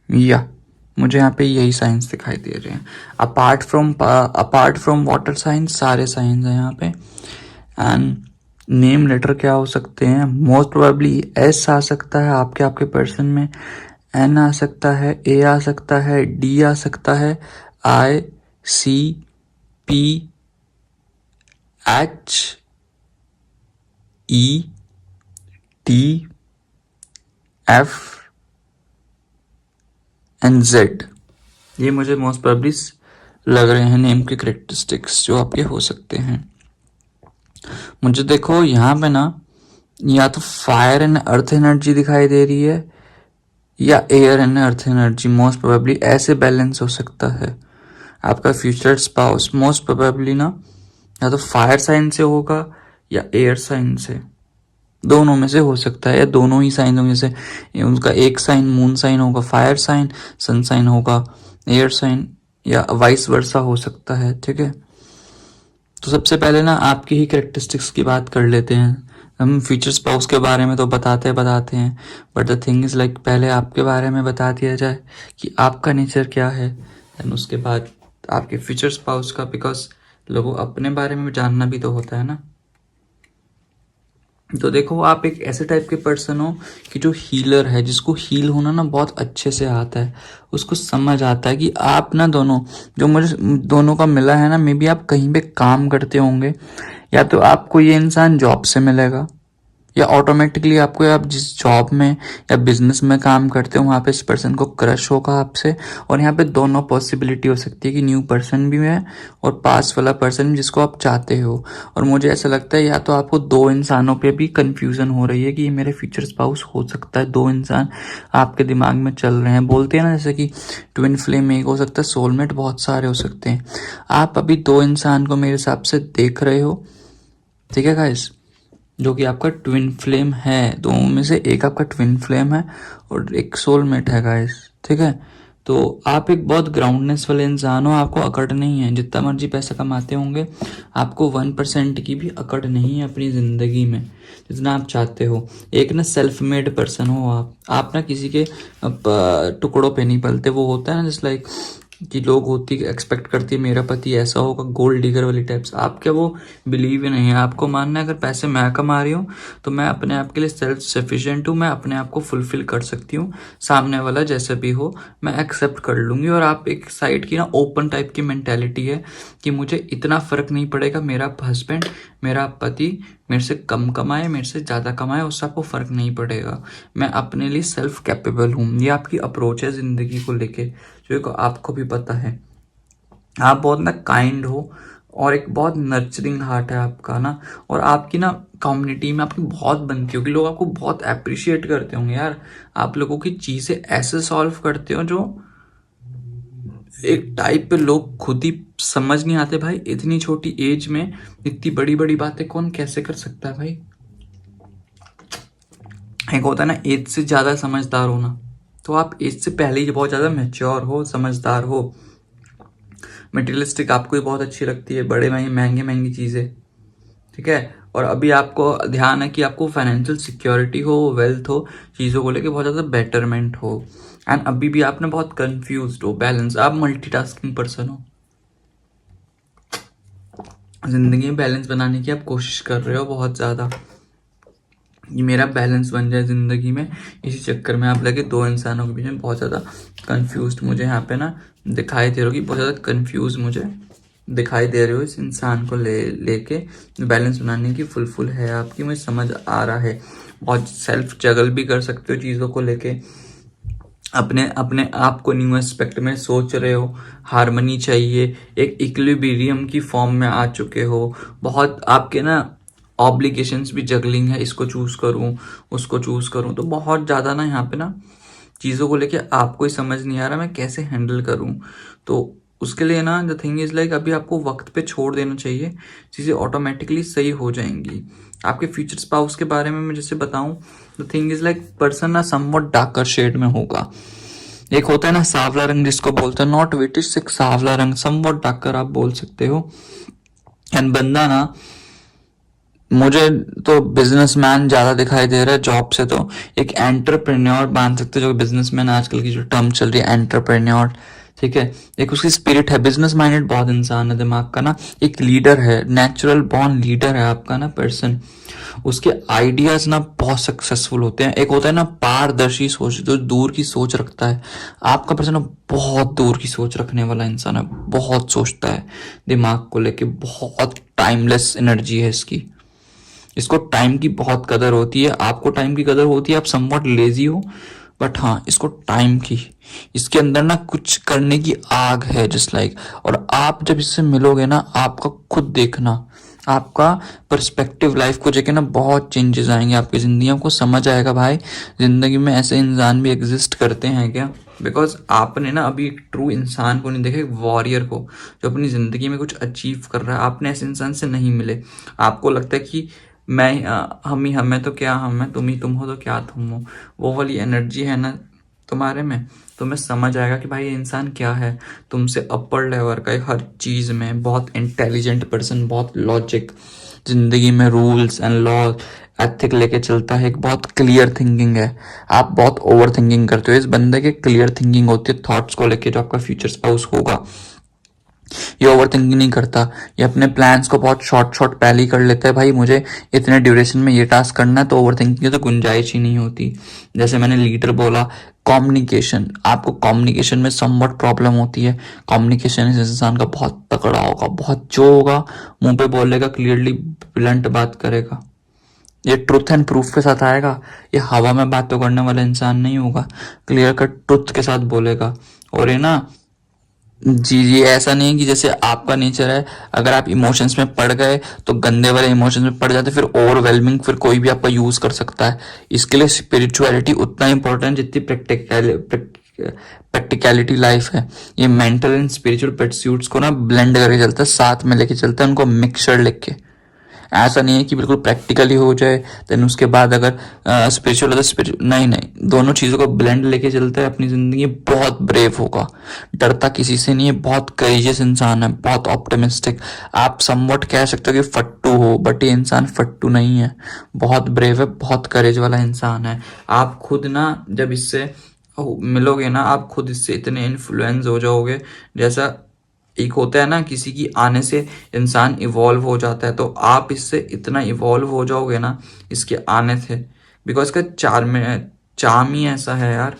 या मुझे यहाँ पे यही साइंस दिखाई दे रहे हैं। अपार्ट फ्रॉम वाटर साइंस सारे साइंस हैं यहाँ पे। एंड नेम लेटर क्या हो सकते हैं? मोस्ट प्रोबेबली एस आ सकता है आपके पर्सन में, एन आ सकता है, ए आ सकता है, डी आ सकता है, I, C, P, H, E, T, F and Z. ये मुझे मोस्ट प्रोबेबली लग रहे हैं नेम के करेक्टरिस्टिक्स जो आपके हो सकते हैं। मुझे देखो यहाँ पे ना या तो फायर एंड अर्थ एनर्जी दिखाई दे रही है या air and earth energy. Most probably ऐसे बैलेंस हो सकता है। आपका फ्यूचर स्पाउस मोस्ट प्रोबेबली ना या तो फायर साइन से होगा या एयर साइन से, दोनों में से हो सकता है, या दोनों ही साइन होंगे। जैसे उनका एक साइन मून साइन होगा फायर साइन, सन साइन होगा एयर साइन, या वाइस वर्सा हो सकता है। ठीक है, तो सबसे पहले ना आपकी ही करेक्टरिस्टिक्स की बात कर लेते हैं। हम फ्यूचर स्पाउस के बारे में तो बताते हैं, but the thing is like पहले आपके बारे में बता दिया जाए कि आपका नेचर क्या है, देन उसके बाद आपके फ्यूचर स्पाउस का, बिकॉज लोगों अपने बारे में जानना भी तो होता है ना। तो देखो आप एक ऐसे टाइप के पर्सन हो कि जो हीलर है, जिसको हील होना ना बहुत अच्छे से आता है, उसको समझ आता है कि आप ना दोनों जो मुझे दोनों का मिला है ना, मे बी आप कहीं पे काम करते होंगे, या तो आपको ये इंसान जॉब से मिलेगा, या ऑटोमेटिकली आपको आप जिस जॉब में या बिजनेस में काम करते हो वहाँ पे इस पर्सन को क्रश होगा आपसे। और यहाँ पे दोनों पॉसिबिलिटी हो सकती है कि न्यू पर्सन भी है और पास वाला पर्सन जिसको आप चाहते हो। और मुझे ऐसा लगता है या तो आपको दो इंसानों पे भी कंफ्यूजन हो रही है कि ये मेरे फ्यूचर स्पाउस हो सकता है, दो इंसान आपके दिमाग में चल रहे हैं। बोलते हैं ना जैसे कि ट्विन फ्लेम एक हो सकता है, सोलमेट बहुत सारे हो सकते हैं। आप अभी दो इंसान को मेरे हिसाब से देख रहे हो, ठीक है गाइस, जो कि आपका ट्विन फ्लेम है। दोनों में से एक आपका ट्विन फ्लेम है और एक सोलमेट है गाइस, ठीक है। तो आप एक बहुत ग्राउंडनेस वाले इंसान हो, आपको अकड़ नहीं है। जितना मर्जी पैसा कमाते होंगे, आपको 1% की भी अकड़ नहीं है अपनी ज़िंदगी में, जितना आप चाहते हो। एक ना सेल्फ मेड पर्सन हो आप ना किसी के टुकड़ों पे नहीं पलते। वो होता है ना जस्ट लाइक कि लोग होती एक्सपेक्ट करती है मेरा पति ऐसा होगा, गोल्ड डिगर वाली टाइप्स। आप क्या वो बिलीव ही नहीं है। आपको मानना है अगर पैसे मैं कमा रही हूँ तो मैं अपने आप के लिए सेल्फ सफिशिएंट हूँ, मैं अपने आप को फुलफिल कर सकती हूँ, सामने वाला जैसे भी हो मैं एक्सेप्ट कर लूँगी। और आप एक साइड की ना ओपन टाइप की मेंटेलिटी है कि मुझे इतना फ़र्क नहीं पड़ेगा, मेरा हस्बैंड मेरा पति मेरे से कम कमाए मेरे से ज़्यादा कमाए, उससे आपको फ़र्क नहीं पड़ेगा, मैं अपने लिए सेल्फ कैपेबल हूँ। ये आपकी अप्रोच है ज़िंदगी को लेके, जो आपको भी पता है। आप बहुत ना काइंड हो और एक बहुत नर्चरिंग हार्ट है आपका ना। और आपकी ना कम्युनिटी में आपकी बहुत बनती होगी, लोग आपको बहुत अप्रिशिएट करते होंगे यार। आप लोगों की चीज़ें ऐसे सॉल्व करते हो जो एक टाइप पे लोग खुद ही समझ नहीं आते। भाई इतनी छोटी एज में इतनी बड़ी बड़ी बातें कौन कैसे कर सकता है भाई। एक होता है ना एज से ज़्यादा समझदार होना, तो आप एज से पहले ही बहुत ज़्यादा मैच्योर हो, समझदार हो। मटेरियलिस्टिक आपको ही बहुत अच्छी लगती है, बड़े महंगे महंगी चीज़ें, ठीक है। और अभी आपको ध्यान है कि आपको फाइनेंशियल सिक्योरिटी हो, वेल्थ हो, चीज़ों को लेके बहुत ज़्यादा बेटरमेंट हो। एंड अभी भी आपने बहुत कंफ्यूज्ड हो, बैलेंस, आप मल्टीटास्किंग पर्सन हो। जिंदगी में बैलेंस बनाने की आप कोशिश कर रहे हो बहुत ज़्यादा, ये मेरा बैलेंस बन जाए ज़िंदगी में। इसी चक्कर में आप लगे दो इंसानों के बीच में बहुत ज़्यादा कंफ्यूज्ड मुझे यहाँ पे ना दिखाई दे रहे हो कि बहुत ज़्यादा कंफ्यूज मुझे दिखाई दे रहे हो इस इंसान को लेके। बैलेंस बनाने की फुल है आपकी, मुझे समझ आ रहा है। बहुत सेल्फ जगल भी कर सकते हो चीज़ों को लेके, अपने अपने आप को न्यू एस्पेक्ट में सोच रहे हो, हारमनी चाहिए, एक इक्विलिब्रियम की फॉर्म में आ चुके हो। बहुत आपके ना ऑब्लिगेशंस भी जगलिंग है, इसको चूज करूं उसको चूज करूं, तो बहुत ज़्यादा ना यहाँ पे ना चीज़ों को लेके आपको ही समझ नहीं आ रहा मैं कैसे हैंडल करूं। तो उसके लिए ना द थिंग इज लाइक अभी आपको वक्त पे छोड़ देना चाहिए, चीज़ें ऑटोमेटिकली सही हो जाएंगी। आपके फ्यूचर स्पाउस के बारे में मैं जैसे बताऊं, the thing is like person ना समवट डार्कर शेड में होगा। एक होता है ना सांवला रंग जिसको बोलते हैं, नॉट विटिश, एक सांवला रंग समवट डार्कर आप बोल सकते हो। एंड बंदा ना, मुझे तो बिजनेसमैन ज्यादा दिखाई दे रहा है जॉब से, तो एक एंटरप्रेन्योर मान सकते हो, जो बिजनेसमैन आजकल की जो टर्म चल रही है एंटरप्रेन्योर, ठीक है। एक उसकी स्पिरिट है, बिजनेस माइंडेड बहुत इंसान है, दिमाग का ना एक लीडर है, नेचुरल बॉर्न लीडर है आपका ना पर्सन। उसके आइडियाज ना बहुत सक्सेसफुल होते हैं। एक होता है ना पारदर्शी सोच, जो दूर की सोच रखता है। आपका पर्सन ना बहुत दूर की सोच रखने वाला इंसान है, बहुत सोचता है दिमाग को लेके, बहुत टाइमलेस एनर्जी है इसकी। इसको टाइम की बहुत कदर होती है, आपको टाइम की कदर होती है, आप समवट लेजी हो, बट हाँ इसको टाइम की, इसके अंदर ना कुछ करने की आग है जस्ट लाइक। और आप जब इससे मिलोगे ना, आपका खुद देखना, आपका पर्सपेक्टिव लाइफ को लेके ना बहुत चेंजेस आएंगे आपकी जिंदगी। आपको समझ आएगा भाई जिंदगी में ऐसे इंसान भी एग्जिस्ट करते हैं क्या। बिकॉज आपने ना अभी एक ट्रू इंसान को नहीं देखा, एक वॉरियर को जो अपनी जिंदगी में कुछ अचीव कर रहा है। आपने ऐसे इंसान से नहीं मिले। आपको लगता है कि मैं हम ही हम है तो क्या हम है, तुम ही तुम हो तो क्या तुम हो। वो वाली एनर्जी है ना तुम्हारे में, तुम्हें समझ आएगा कि भाई ये इंसान क्या है, तुमसे अपर लेवल का, हर चीज़ में बहुत इंटेलिजेंट पर्सन, बहुत लॉजिक, जिंदगी में रूल्स एंड लॉ एथिक लेके चलता है, एक बहुत क्लियर थिंकिंग है। आप बहुत ओवर थिंकिंग करते हो, इस बंदे की क्लियर थिंकिंग होती है थॉट्स को लेके। जो आपका फ्यूचर स्पाउस होगा ये ओवर थिंकिंग नहीं करता, ये अपने प्लान्स को बहुत शॉर्ट शॉर्ट पहले ही कर लेता है। भाई मुझे इतने ड्यूरेशन में ये टास्क करना है, तो ओवर थिंकिंग की तो गुंजाइश ही नहीं होती। जैसे मैंने लीडर बोला, कम्युनिकेशन, आपको कम्युनिकेशन में समवट प्रॉब्लम होती है। कम्युनिकेशन इस इंसान का बहुत तगड़ा होगा, बहुत जो होगा मुंह पे बोलेगा, क्लियरली ब्लंट बात करेगा, ये ट्रुथ एंड प्रूफ के साथ आएगा। ये हवा में बातों करने वाला इंसान नहीं होगा, क्लियर कट ट्रुथ के साथ बोलेगा। और ये ना, जी जी, ऐसा नहीं है कि जैसे आपका नेचर है, अगर आप इमोशंस में पड़ गए तो गंदे वाले इमोशंस में पड़ जाते, फिर ओवरवेलमिंग, फिर कोई भी आपका यूज कर सकता है। इसके लिए स्पिरिचुअलिटी उतना इंपॉर्टेंट जितनी प्रैक्टिकलिटी लाइफ है। ये मेंटल एंड स्पिरिचुअल परस्यूट्स को ना ब्लेंड करके चलता है, साथ में लेके चलता है, उनको मिक्सचर लेके। ऐसा नहीं है कि बिल्कुल प्रैक्टिकली हो जाए देन उसके बाद अगर स्पिरिचुअल है तो स्पिरिचुअल, नहीं नहीं, दोनों चीज़ों को ब्लेंड लेके चलता है अपनी ज़िंदगी। बहुत ब्रेव होगा, डरता किसी से नहीं है, बहुत करेजियस इंसान है, बहुत ऑप्टिमिस्टिक। आप समवट कह सकते हो कि फट्टू हो, बट ये इंसान फट्टू नहीं है, बहुत ब्रेव है, बहुत करेज वाला इंसान है। आप खुद ना जब इससे मिलोगे ना, आप खुद इससे इतने इन्फ्लुएंस हो जाओगे। जैसा एक होता है ना किसी की आने से इंसान इवॉल्व हो जाता है, तो आप इससे इतना इवॉल्व हो जाओगे ना इसके आने से। बिकॉज का चाम ही ऐसा है यार,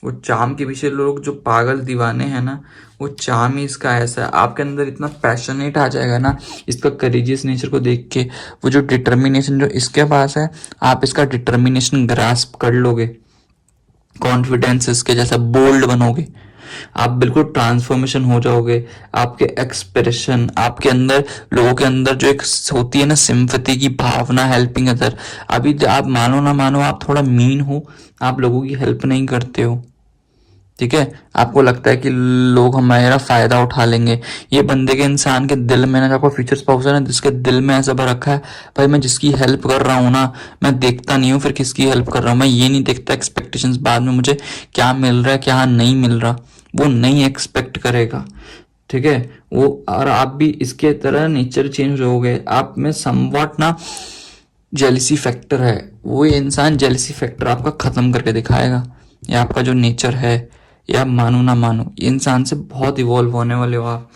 वो चाम के पीछे लोग जो पागल दीवाने हैं ना, वो चाम ही इसका ऐसा है। आपके अंदर इतना पैशनेट आ जाएगा ना इसका करेजियस नेचर को देख के, वो जो डिटर्मिनेशन जो इसके पास है, आप इसका डिटर्मिनेशन ग्रास्प कर लोगे, कॉन्फिडेंस इसके जैसा बोल्ड बनोगे, आप बिल्कुल ट्रांसफॉर्मेशन हो जाओगे। आपके एक्सप्रेशन, आपके अंदर, लोगों के अंदर जो एक होती है ना सिंपैथी की भावना, हेल्पिंग अदर। अभी आप मानो ना मानो, आप थोड़ा मीन हो, आप लोगों की हेल्प नहीं करते हो, ठीक है। आपको लगता है कि लोग हमारा फायदा उठा लेंगे। ये बंदे के, इंसान के दिल में ना, आपका फ्यूचर स्पाउस है ना, जिसके दिल में ऐसा भर रखा है, भाई मैं जिसकी हेल्प कर रहा हूँ ना, मैं देखता नहीं हूँ फिर किसकी हेल्प कर रहा हूँ। मैं ये नहीं देखता एक्सपेक्टेशंस बाद में मुझे क्या मिल रहा है क्या नहीं मिल रहा, वो नहीं एक्सपेक्ट करेगा, ठीक है वो। और आप भी इसके तरह नेचर चेंज हो जाओगे। आप में समवट ना जेलिसी फैक्टर है, वो ये इंसान जेलिसी फैक्टर आपका खत्म करके दिखाएगा। ये आपका जो नेचर है, ये आप मानो ना मानो, ये इंसान से बहुत इवॉल्व होने वाले हो आप।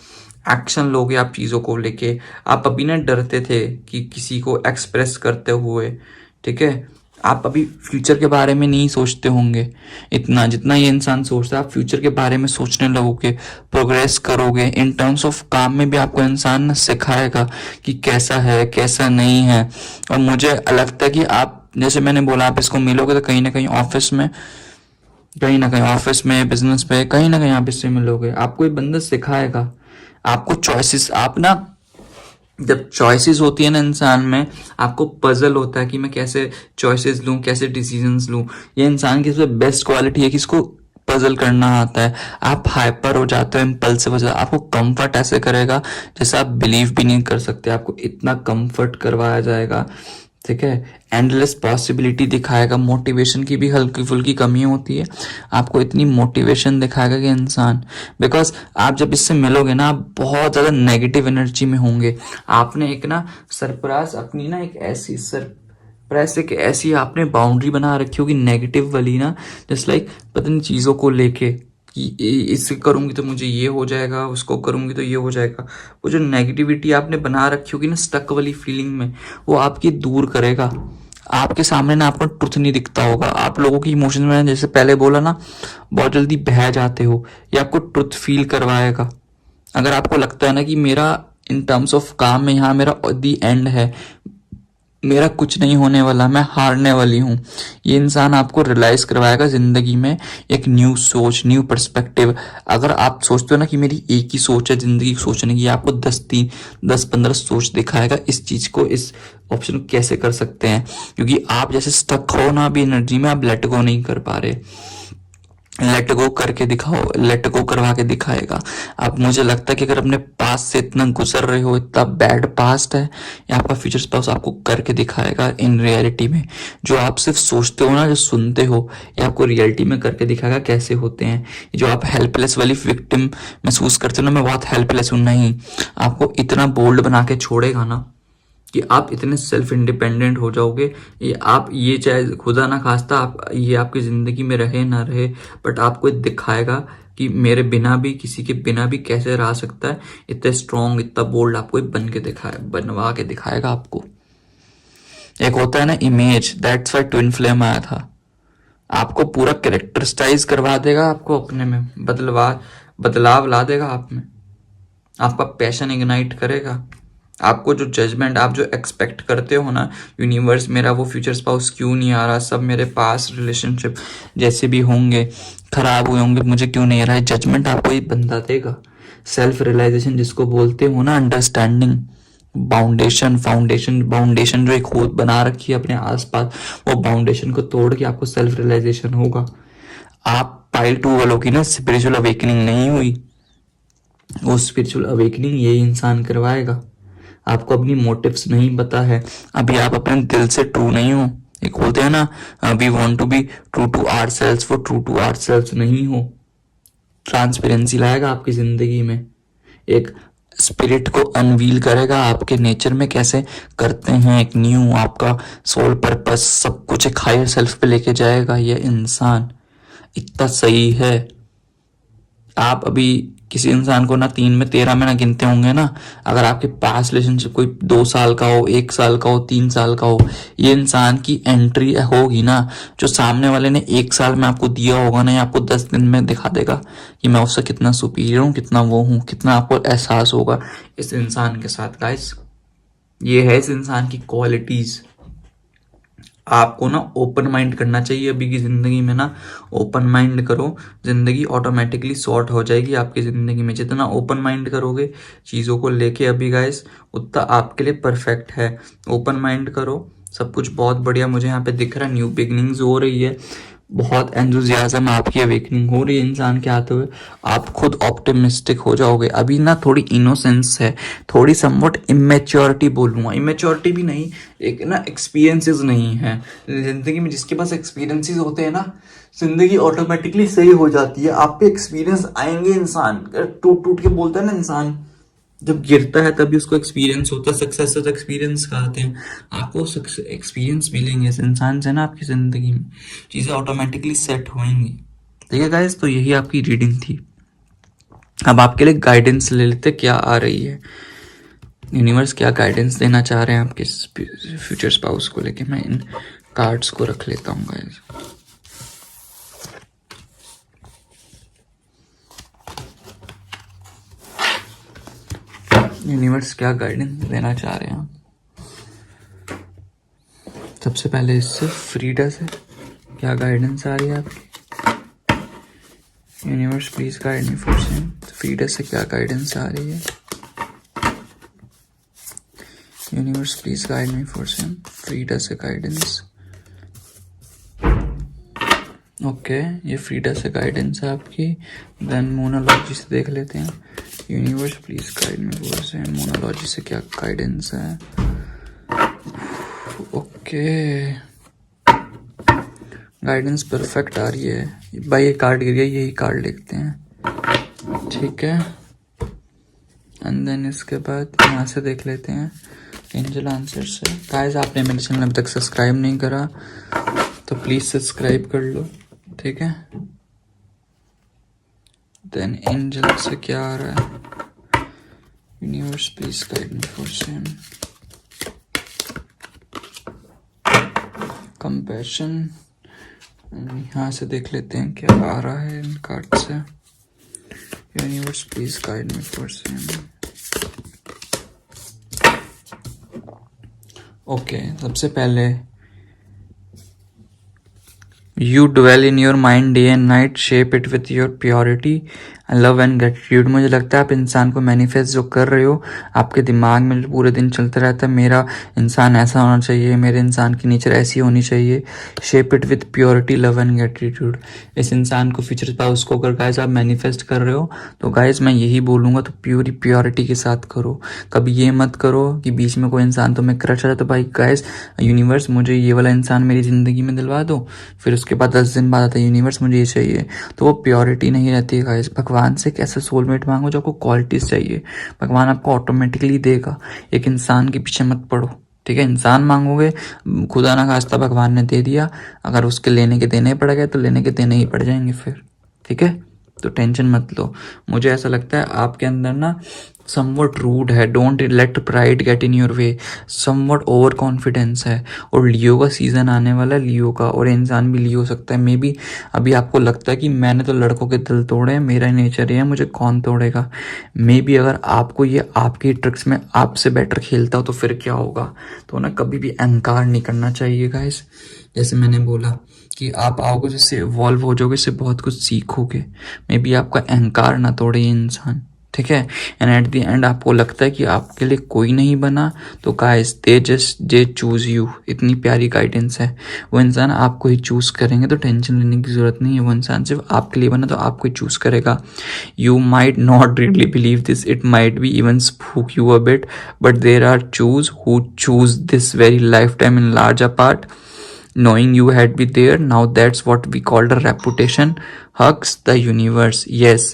एक्शन लोगे आप चीज़ों को लेके। आप अभी ना डरते थे कि किसी को एक्सप्रेस करते हुए, ठीक है। आप अभी फ्यूचर के बारे में नहीं सोचते होंगे इतना जितना ये इंसान सोचता है। आप फ्यूचर के बारे में सोचने लगोगे, प्रोग्रेस करोगे। इन टर्म्स ऑफ काम में भी आपको इंसान सिखाएगा कि कैसा है कैसा नहीं है। और मुझे लगता है कि आप, जैसे मैंने बोला, आप इसको मिलोगे तो कहीं ना कहीं ऑफिस में, कहीं ना कहीं ऑफिस में, बिजनेस पे, कहीं ना कहीं आप इससे मिलोगे। आपको ये बंदा सिखाएगा, आपको चॉइसेस, आप ना जब चॉइसेस होती है ना इंसान में, आपको पजल होता है कि मैं कैसे चॉइसेस लूं, कैसे डिसीजंस लूं। ये इंसान की सबसे बेस्ट क्वालिटी है कि इसको पजल करना आता है, आप हाइपर हो जाते हो, इम्पल्सिव हो जाते हो, आपको कंफर्ट ऐसे करेगा जैसे आप बिलीव भी नहीं कर सकते, आपको इतना कंफर्ट करवाया जाएगा, ठीक है। एंडलेस पॉसिबिलिटी दिखाएगा, मोटिवेशन की भी हल्की फुल्की कमी होती है, आपको इतनी मोटिवेशन दिखाएगा कि इंसान, बिकॉज आप जब इससे मिलोगे ना आप बहुत ज़्यादा नेगेटिव एनर्जी में होंगे। आपने एक ना सरप्राइज अपनी ना एक ऐसी सरप्राइज एक ऐसी आपने बाउंड्री बना रखी होगी नेगेटिव वाली ना, जस्ट लाइक पता नहीं चीज़ों को लेके कि इससे करूँगी तो मुझे ये हो जाएगा, उसको करूँगी तो ये हो जाएगा। वो जो नेगेटिविटी आपने बना रखी होगी ना स्टक वाली फीलिंग में, वो आपकी दूर करेगा। आपके सामने ना आपको ट्रुथ नहीं दिखता होगा, आप लोगों की इमोशंस में जैसे पहले बोला ना बहुत जल्दी बह जाते हो, ये आपको ट्रुथ फील करवाएगा। अगर आपको लगता है ना कि मेरा इन टर्म्स ऑफ काम में यहाँ मेरा दी एंड है, मेरा कुछ नहीं होने वाला, मैं हारने वाली हूँ, ये इंसान आपको रियलाइज करवाएगा ज़िंदगी में एक न्यू सोच, न्यू पर्सपेक्टिव। अगर आप सोचते हो ना कि मेरी एक ही सोच है ज़िंदगी सोचने की, आपको 10-15 सोच दिखाएगा इस चीज़ को, इस ऑप्शन को कैसे कर सकते हैं, क्योंकि आप जैसे स्टक हो ना अभी एनर्जी में, आप लेट गो नहीं कर पा रहे। लेट गो करके दिखाओ, लेट गो करवा के दिखाएगा। अब मुझे लगता है कि अगर अपने पास से इतना गुजर रहे हो, इतना बैड पास्ट है, या आपका फ्यूचर स्पाउस आपको करके दिखाएगा इन रियलिटी में। जो आप सिर्फ सोचते हो ना, जो सुनते हो, ये आपको रियलिटी में करके दिखाएगा कैसे होते हैं। जो आप हेल्पलेस वाली विक्टिम महसूस करते हो ना, मैं बहुत हेल्पलेस हूँ, नहीं, आपको इतना बोल्ड बना के छोड़ेगा ना कि आप इतने सेल्फ इंडिपेंडेंट हो जाओगे। ये आप ये चाहे खुदा ना खास्ता आप ये आपकी ज़िंदगी में रहे ना रहे, बट आपको दिखाएगा कि मेरे बिना भी, किसी के बिना भी कैसे रह सकता है। इतना स्ट्रॉन्ग, इतना बोल्ड आपको बनवा के दिखाएगा आपको। एक होता है ना image, that's why twin flame आया था, आपको पूरा कैरेक्टरिस्टाइज करवा देगा, आपको अपने में बदलाव ला देगा आप में, आपका पैशन इग्नाइट करेगा। आपको जो जजमेंट, आप जो एक्सपेक्ट करते हो ना, यूनिवर्स मेरा वो फ्यूचर स्पाउस क्यों नहीं आ रहा, सब मेरे पास रिलेशनशिप जैसे भी होंगे खराब हुए होंगे, मुझे क्यों नहीं आ रहा है, जजमेंट आपको ये बंदा देगा। सेल्फ रियलाइजेशन जिसको बोलते हो ना, अंडरस्टैंडिंग, बाउंडेशन जो एक खुद बना रखी है अपने आसपास, वो बाउंडेशन को तोड़ के आपको सेल्फ रियलाइजेशन होगा। आप पाइल 2 वालों की ना स्पिरिचुअल अवेकनिंग नहीं हुई, वो स्पिरिचुअल अवेकनिंग ये इंसान करवाएगा। आपको अपनी मोटिव्स नहीं पता है, अभी आप अपने दिल से ट्रू नहीं हो। एक बोलते हैं ना, we want to be true to ourselves, वो ट्रू टू आवरसेल्व्स नहीं हो। ट्रांसपेरेंसी लाएगा आपकी जिंदगी में, एक स्पिरिट को अनवील करेगा, आपके नेचर में कैसे करते हैं, एक न्यू आपका सोल पर्पस, सब कुछ एक हायर सेल्फ पे लेके जाएगा। ये इंसान इतना सही है। आप अभी किसी इंसान को ना 3 में 13 में ना गिनते होंगे ना, अगर आपके पास रिलेशनशिप कोई 2 साल का हो, 1 साल का हो, 3 साल का हो, ये इंसान की एंट्री होगी ना, जो सामने वाले ने 1 साल में आपको दिया होगा ना, ये आपको 10 दिन में दिखा देगा कि मैं उससे कितना सुपीरियर हूँ, कितना वो हूँ, कितना आपको एहसास होगा इस इंसान के साथ। गाइस, ये है इस इंसान की क्वालिटीज। आपको ना ओपन माइंड करना चाहिए अभी की ज़िंदगी में ना, ओपन माइंड करो, ज़िंदगी ऑटोमेटिकली सॉर्ट हो जाएगी आपकी ज़िंदगी में। जितना ओपन माइंड करोगे चीज़ों को लेके अभी गाइस, उतना आपके लिए परफेक्ट है। ओपन माइंड करो, सब कुछ बहुत बढ़िया मुझे यहाँ पे दिख रहा है, न्यू बिगनिंग्स हो रही है, बहुत एंथुजियाज्म, आपकी अवेकनिंग हो रही है इंसान के आते हुए, आप खुद ऑप्टिमिस्टिक हो जाओगे। अभी ना थोड़ी इनोसेंस है, थोड़ी समवट इमेच्योरिटी बोलूँगा, इमेच्योरिटी भी नहीं, एक ना एक्सपीरियंसेस नहीं है ज़िंदगी में। जिसके पास एक्सपीरियंसेस होते हैं ना, ज़िंदगी ऑटोमेटिकली सही हो जाती है। आप पे एक्सपीरियंस आएंगे, इंसान टूट टूट के बोलता है ना, इंसान जब गिरता है तभी उसको एक्सपीरियंस होता है, सक्सेस तो एक्सपीरियंस कहते हैं। आपको एक्सपीरियंस मिलेंगे इस इंसान से ना, आपकी ज़िंदगी में चीज़ें ऑटोमेटिकली सेट होंगी। ठीक है गाइस, तो यही आपकी रीडिंग थी। अब आपके लिए गाइडेंस ले लेते, क्या आ रही है यूनिवर्स, क्या गाइडेंस देना चाह रहे हैं आपके फ्यूचर स्पाउस को लेके। मैं इन कार्ड्स को रख लेता हूँ गाइस। यूनिवर्स क्या गाइडेंस देना चाह रहे हैं। सबसे पहले इससे फ्रीडा से क्या गाइडेंस आ रही है आपकी। Universe please guide me for same, Frida से क्या गाइडेंस आ रही है। Universe please guide me for same, Frida से गाइडेंस। ओके, ये फ्रीडा से गाइडेंस है आपकी। देन मोनोलॉजी से देख लेते हैं। Universe please guide me words and numerology से क्या गाइडेंस है। ओके, गाइडेंस परफेक्ट आ रही है भाई। ये कार्ड गिर गया, यही कार्ड लिखते हैं, ठीक है। एंड देन इसके बाद यहाँ से देख लेते हैं एंजल आंसर से। गाइस, आपने मेरे चैनल अभी तक सब्सक्राइब नहीं करा तो प्लीज सब्सक्राइब कर लो, ठीक है। देन एंजल से क्या आ रहा है। Universe please guide me for same compassion. यहाँ से देख लेते हैं क्या आ रहा है इन कार्ड से। Universe please guide me for same. Okay, सबसे पहले you dwell in your mind day and night, shape it with your purity and love and gratitude। मुझे लगता है आप इंसान को मैनिफेस्ट जो कर रहे हो, आपके दिमाग में जो पूरे दिन चलता रहता है, मेरा इंसान ऐसा होना चाहिए, मेरे इंसान की नेचर ऐसी होनी चाहिए। Shape it with purity love and gratitude. इस इंसान को फ्यूचर स्पाउस को अगर गाइस आप मैनिफेस्ट कर रहे हो तो गाइस मैं यही बोलूँगा, तो प्योरिटी के साथ करो। कभी ये मत करो कि बीच में कोई इंसान तुम्हें क्रश आ जाए तो भाई गाइस यूनिवर्स मुझे ये वाला इंसान मेरी ज़िंदगी में दिलवा दो, फिर उसके बाद 10 दिन बाद आता है यूनिवर्स मुझे ये चाहिए, तो वो प्योरिटी नहीं रहती है गाइस। भगवान से कैसे सोलमेट मांगो जो आपको क्वालिटीज चाहिए, भगवान आपको ऑटोमेटिकली देगा। एक इंसान के पीछे मत पड़ो, ठीक है। इंसान मांगोगे, खुदा ना खास्ता भगवान ने दे दिया, अगर उसके लेने के देने पड़ गए तो लेने के देने ही पड़ जाएंगे फिर, ठीक है। तो टेंशन मत लो। मुझे ऐसा लगता है आपके अंदर ना समवट रूड है, don't let pride get in your way, somewhat over confidence है। और लियो का सीजन आने वाला है, लियो का, और इंसान भी लियो हो सकता है मे बी। अभी आपको लगता है कि मैंने तो लड़कों के दिल तोड़े हैं, मेरा नेचर है, मुझे कौन तोड़ेगा। मे बी अगर आपको ये आपकी ट्रिक्स में आपसे बेटर खेलता हो तो फिर क्या होगा। तो ना कभी भी अहंकार नहीं करना चाहिए गाइस। जैसे मैंने बोला कि आप आओगे जिससे इवॉल्व हो जाओगे, इससे बहुत कुछ सीखोगे। मे बी आपका अहंकार ना तोड़े ये इंसान, ठीक है। एंड एट द एंड आपको लगता है कि आपके लिए कोई नहीं बना, तो गाइस दे चूज यू। इतनी प्यारी गाइडेंस है। वो इंसान आपको ही चूज करेंगे, तो टेंशन लेने की जरूरत नहीं है। वो इंसान सिर्फ आपके लिए बना तो आपको ही चूज करेगा। You might not really believe this, it might be even spook you a bit, but there are choose who choose this very lifetime in large a part, knowing you had been there, now that's what we called a reputation, hugs the universe। yes,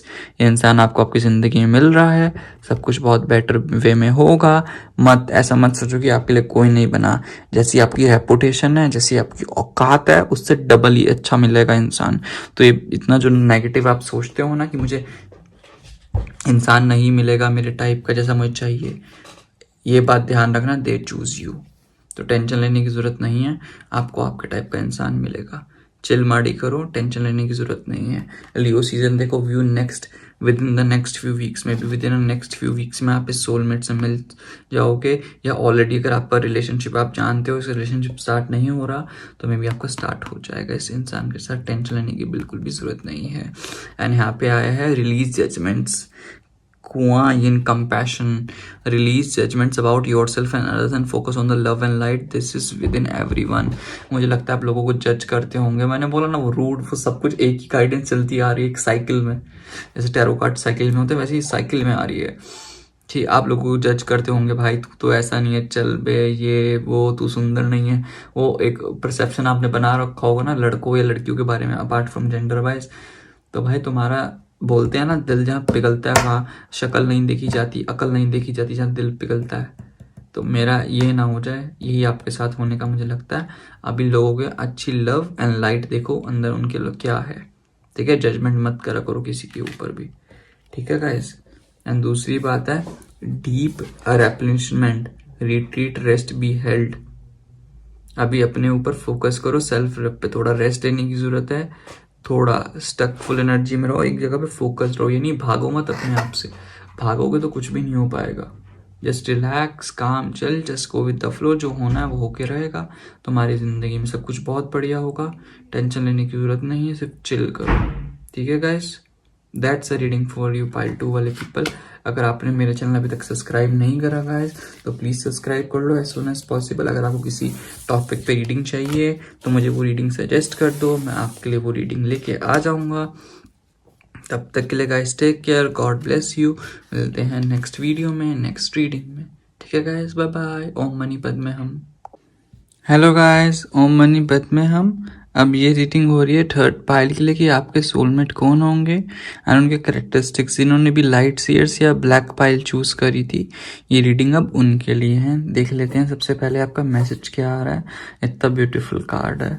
ये इंसान आपको आपकी ज़िंदगी में मिल रहा है, सब कुछ बहुत बेटर वे में होगा। मत ऐसा मत सोचो कि आपके लिए कोई नहीं बना। जैसी आपकी रेपुटेशन है, जैसी आपकी औकात है, उससे डबल ही अच्छा मिलेगा इंसान। तो ये इतना जो नेगेटिव आप सोचते हो ना कि मुझे इंसान नहीं मिलेगा मेरे टाइप का जैसा मुझे चाहिए, ये बात ध्यान रखना, दे चूज यू। तो टेंशन लेने की ज़रूरत नहीं है, आपको आपके टाइप का इंसान मिलेगा। चिल माड़ी करो, टेंशन लेने की ज़रूरत नहीं है। लियो सीजन देखो, view next with in the next few weeks में भी, with in next few weeks में आप इस सोलमेट से मिल जाओगे। या ऑलरेडी अगर आपका रिलेशनशिप आप जानते हो, इस रिलेशनशिप स्टार्ट नहीं हो रहा, तो मे बी आपका स्टार्ट हो जाएगा इस इंसान के साथ। टेंशन लेने की बिल्कुल भी ज़रूरत नहीं है। एंड यहाँ पे आया है रिलीज जजमेंट्स, कुआं इन compassion, release judgments about yourself and others and focus on the love and light, this is within everyone। मुझे लगता है आप लोगों को जज करते होंगे, मैंने बोला ना वो रूट, वो सब कुछ एक ही गाइडेंस चलती आ रही है एक साइकिल में। जैसे टैरो कार्ड साइकिल में होते हैं, वैसे ही साइकिल में आ रही है। ठीक, आप लोगों को जज करते होंगे, भाई तू तो ऐसा नहीं है, चल बे ये वो, तू सुंदर नहीं है। वो एक परसेप्शन आपने बना रखा होगा ना लड़कों या लड़कियों के बारे में, अपार्ट फ्रॉम जेंडर वाइज। तो भाई तुम्हारा बोलते हैं ना, दिल जहाँ पिघलता है वहाँ शक्ल नहीं देखी जाती, अकल नहीं देखी जाती, जहाँ दिल पिघलता है। तो मेरा ये ना हो जाए, यही आपके साथ होने का मुझे लगता है। अभी लोगों के अच्छी लव एंड लाइट देखो अंदर उनके क्या है, ठीक है। जजमेंट मत करा करो किसी के ऊपर भी, ठीक है गाइस। एंड दूसरी बात है deep replenishment, retreat, rest be held. अभी अपने ऊपर फोकस करो, सेल्फ पे थोड़ा रेस्ट लेने की जरूरत है। थोड़ा स्टक फुल एनर्जी में रहो, एक जगह पे फोकस रहो, ये नहीं भागो मत अपने आप से। भागोगे तो कुछ भी नहीं हो पाएगा। जस्ट रिलैक्स, काम chill, just go with the flow, जो होना है वो होके रहेगा। तुम्हारी जिंदगी में सब कुछ बहुत बढ़िया होगा। टेंशन लेने की जरूरत नहीं है, सिर्फ चिल करो, ठीक है guys. That's a reading for you pile 2 वाले पीपल। अगर आपने मेरे चैनल अभी तक सब्सक्राइब नहीं करा गाइस तो प्लीज़ सब्सक्राइब कर लो एज सुन एज पॉसिबल। अगर आपको किसी टॉपिक पे रीडिंग चाहिए तो मुझे वो रीडिंग सजेस्ट कर दो, मैं आपके लिए वो रीडिंग लेके आ जाऊँगा। तब तक के लिए guys take care, God bless you. मिलते हैं नेक्स्ट वीडियो में, नेक्स्ट रीडिंग में। ठीक है गाइस, बाय बाय। ओम मनी पद्मे हम। हेलो गाइस, ओम मनी पद्मे हम। अब ये रीडिंग हो रही है थर्ड पाइल के लिए कि आपके सोलमेट कौन होंगे एंड उनके करेक्टरिस्टिक्स। जिन्होंने भी लाइट सीयर्स या ब्लैक पाइल चूज करी थी, ये रीडिंग अब उनके लिए है। देख लेते हैं सबसे पहले आपका मैसेज क्या आ रहा है। इतना ब्यूटीफुल कार्ड है।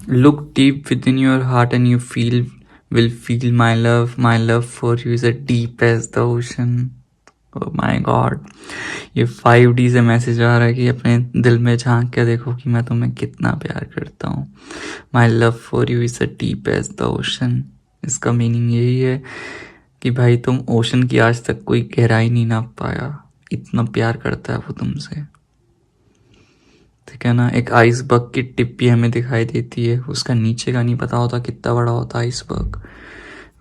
Look deep with in your heart and you will feel my love for you is as deep as the ocean। oh my god, ये 5D से मैसेज आ रहा है कि अपने दिल में झांक के देखो कि मैं तुम्हें कितना प्यार करता हूँ। my love for you is as deep as the ocean। इसका मीनिंग यही है कि भाई तुम ओशन की आज तक कोई गहराई नहीं नाप पाया, इतना प्यार करता है वो तुमसे। ठीक है ना। एक आइसबर्ग की टिप भी हमें दिखाई देती है, उसका नीचे का नहीं पता होता कितना बड़ा होता आइसबर्ग,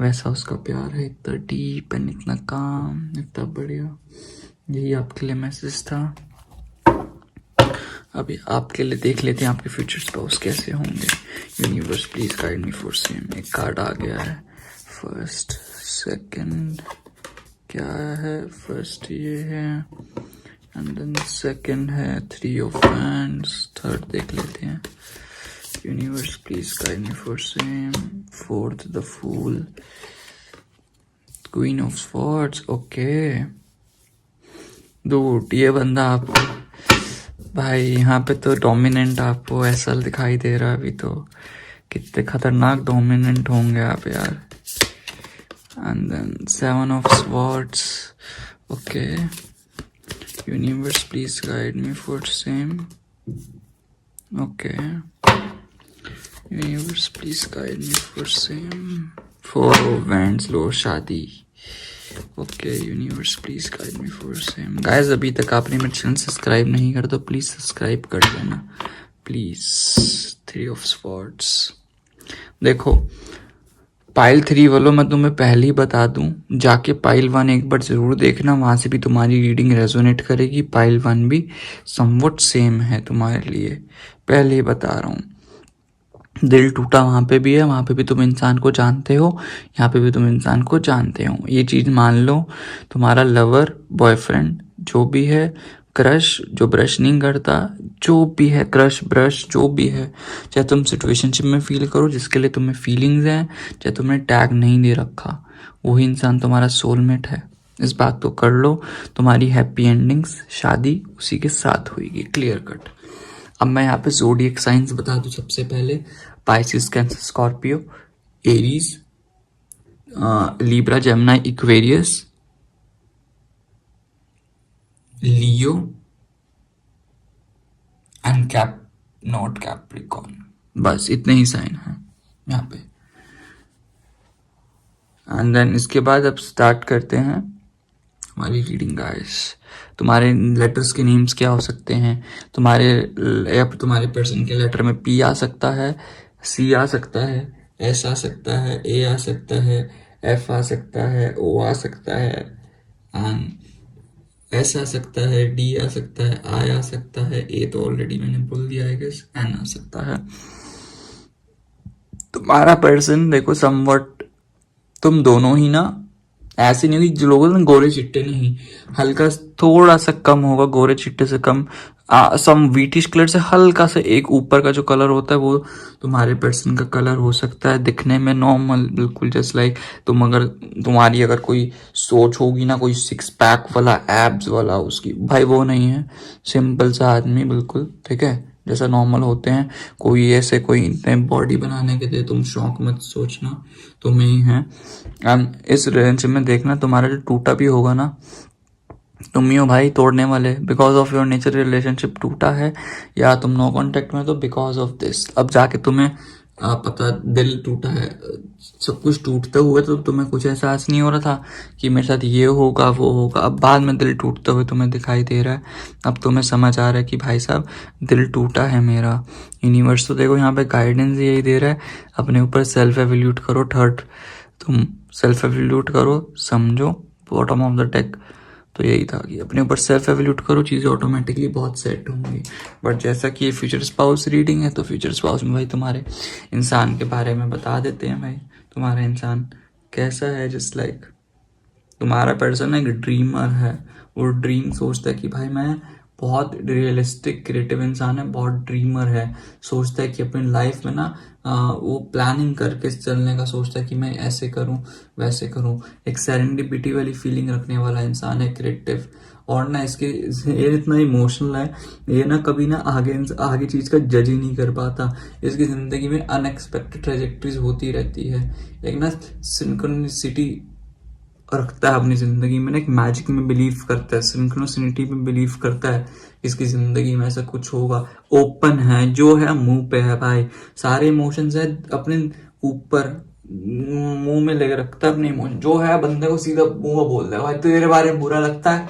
वैसा उसका प्यार है, इतना डीप एंड इतना काम, इतना बढ़िया। यही आपके लिए मैसेज था। अभी आपके लिए देख लेते हैं आपके फ्यूचर स्पाउस कैसे होंगे। Universe please guide me for same. एक कार्ड आ गया है, फर्स्ट सेकंड क्या है, फर्स्ट ये है एंड देन सेकंड है थ्री ऑफ हैंड्स, थर्ड देख लेते हैं। Universe please guide me for same. Fourth the fool, queen of swords. Okay dude, ये बंदा आपको भाई यहाँ पे तो डोमिनेंट आपको ऐसा दिखाई दे रहा है। अभी तो कितने खतरनाक डोमिनेंट होंगे आप यार। And then seven of swords. Okay universe please guide me for same. Okay universe please guide me for same. Four of wands, लो शादी। Okay universe please guide me for same. Guys अभी तक आपने मेरे channel subscribe नहीं कर तो please subscribe कर देना प्लीज। Three of swords. देखो पाइल 3 वालों मैं तुम्हें पहले ही बता दूं, जाके पाइल 1 एक बार जरूर देखना, वहां से भी तुम्हारी रीडिंग रेजोनेट करेगी। पाइल 1 भी समवट सेम है तुम्हारे लिए, पहले ही बता रहा हूँ। दिल टूटा वहाँ पे भी है, वहाँ पे भी तुम इंसान को जानते हो, यहाँ पे भी तुम इंसान को जानते हो। ये चीज़ मान लो, तुम्हारा लवर बॉयफ्रेंड जो भी है, क्रश जो ब्रश नहीं करता, जो भी है क्रश ब्रश जो भी है, चाहे तुम सिचुएशनशिप में फील करो जिसके लिए तुम्हें फीलिंग्स हैं, चाहे तुमने टैग नहीं दे रखा, वही इंसान तुम्हारा सोलमेट है। इस बात को कर लो, तुम्हारी हैप्पी एंडिंग्स शादी उसी के साथ होगी, क्लियर कट। अब मैं यहाँ पे ज़ोडिएक साइंस बता दूं सबसे पहले। Pisces, cancer, Scorpio, Aries, Libra, Gemini, Aquarius, Leo and cap not Capricorn. बस इतने ही साइन हैं यहाँ पे। एंड देन इसके बाद अब स्टार्ट करते हैं हमारी रीडिंग गाइस। तुम्हारे लेटर्स के नेम्स क्या हो सकते हैं, तुम्हारे या तुम्हारे पर्सन के लेटर में पी आ सकता है, सी आ सकता है, एस आ सकता है, ए आ सकता है, एफ आ सकता है, ओ आ सकता है, एंड एस आ सकता है, डी आ सकता है, आई आ सकता है, ए तो ऑलरेडी मैंने बोल दिया है, एन आ सकता है। तुम्हारा पर्सन देखो समवट, तुम दोनों ही ना ऐसे नहीं कि जो लोगों ने गोरे चिट्टे नहीं, हल्का थोड़ा सा कम होगा, गोरे चिट्टे से कम, सम व्हीटिश कलर से हल्का सा एक ऊपर का जो कलर होता है वो तुम्हारे पर्सन का कलर हो सकता है। दिखने में नॉर्मल बिल्कुल जस्ट लाइक तुम, अगर तुम्हारी अगर कोई सोच होगी ना कोई सिक्स पैक वाला एब्स वाला, उसकी भाई वो नहीं है, सिंपल सा आदमी बिल्कुल, ठीक है, जैसा नॉर्मल होते हैं। कोई ऐसे कोई इतने बॉडी बनाने के लिए तुम शौक मत सोचना, तुम ही है। एंड इस रिलेशनशिप में देखना तुम्हारा जो टूटा भी होगा ना, तुम ही हो भाई तोड़ने वाले, because of your nature relationship टूटा है, या तुम नो कांटेक्ट में तो बिकॉज ऑफ दिस। अब जाके तुम्हें पता दिल टूटा है, सब कुछ टूटते हुए तो तुम्हें कुछ एहसास नहीं हो रहा था कि मेरे साथ ये होगा वो होगा, अब बाद में दिल टूटते हुए तुम्हें दिखाई दे रहा है। अब तुम्हें समझ आ रहा है कि भाई साहब दिल टूटा है मेरा। यूनिवर्स तो देखो यहाँ पे गाइडेंस यही दे रहा है, अपने ऊपर सेल्फ एवेल्यूट करो। थर्ड तुम सेल्फ एवेल्यूट करो, समझो, बॉटम ऑफ द डेक। तो यही था कि अपने ऊपर सेल्फ एवेल्यूट करो, चीज़ें ऑटोमेटिकली बहुत सेट होंगी। बट जैसा कि ये फ्यूचर स्पाउस रीडिंग है, तो फ्यूचर स्पाउस में भाई तुम्हारे इंसान के बारे में बता देते हैं भाई, तुम्हारा इंसान कैसा है। जस्ट लाइक तुम्हारा पर्सन एक ड्रीमर है, वो ड्रीम सोचता है कि भाई मैं बहुत रियलिस्टिक क्रिएटिव इंसान है, बहुत ड्रीमर है, सोचता है कि अपनी लाइफ में ना वो प्लानिंग करके चलने का सोचता है कि मैं ऐसे करूं वैसे करूं। एक सेरेंडिपिटी वाली फीलिंग रखने वाला इंसान है क्रिएटिव। और ना ये इतना इमोशनल है, ये ना कभी ना आगे चीज का जज ही नहीं कर पाता। इसकी जिंदगी में अनएक्सपेक्टेड ट्रेजेक्टरीज होती रहती है। एक ना सिंक्रोनिसिटी रखता है अपनी जिंदगी में, एक मैजिक में बिलीव करता है, सिंक्रोनिसिटी में बिलीव करता है। इसकी जिंदगी में ऐसा कुछ होगा। ओपन है, जो है मुंह पे है भाई, सारे इमोशंस है अपने ऊपर, मुंह में लेकर रखता है अपने इमोशन। जो है बंदे को सीधा मुंह में बोल देगा भाई तेरे बारे में बुरा लगता है,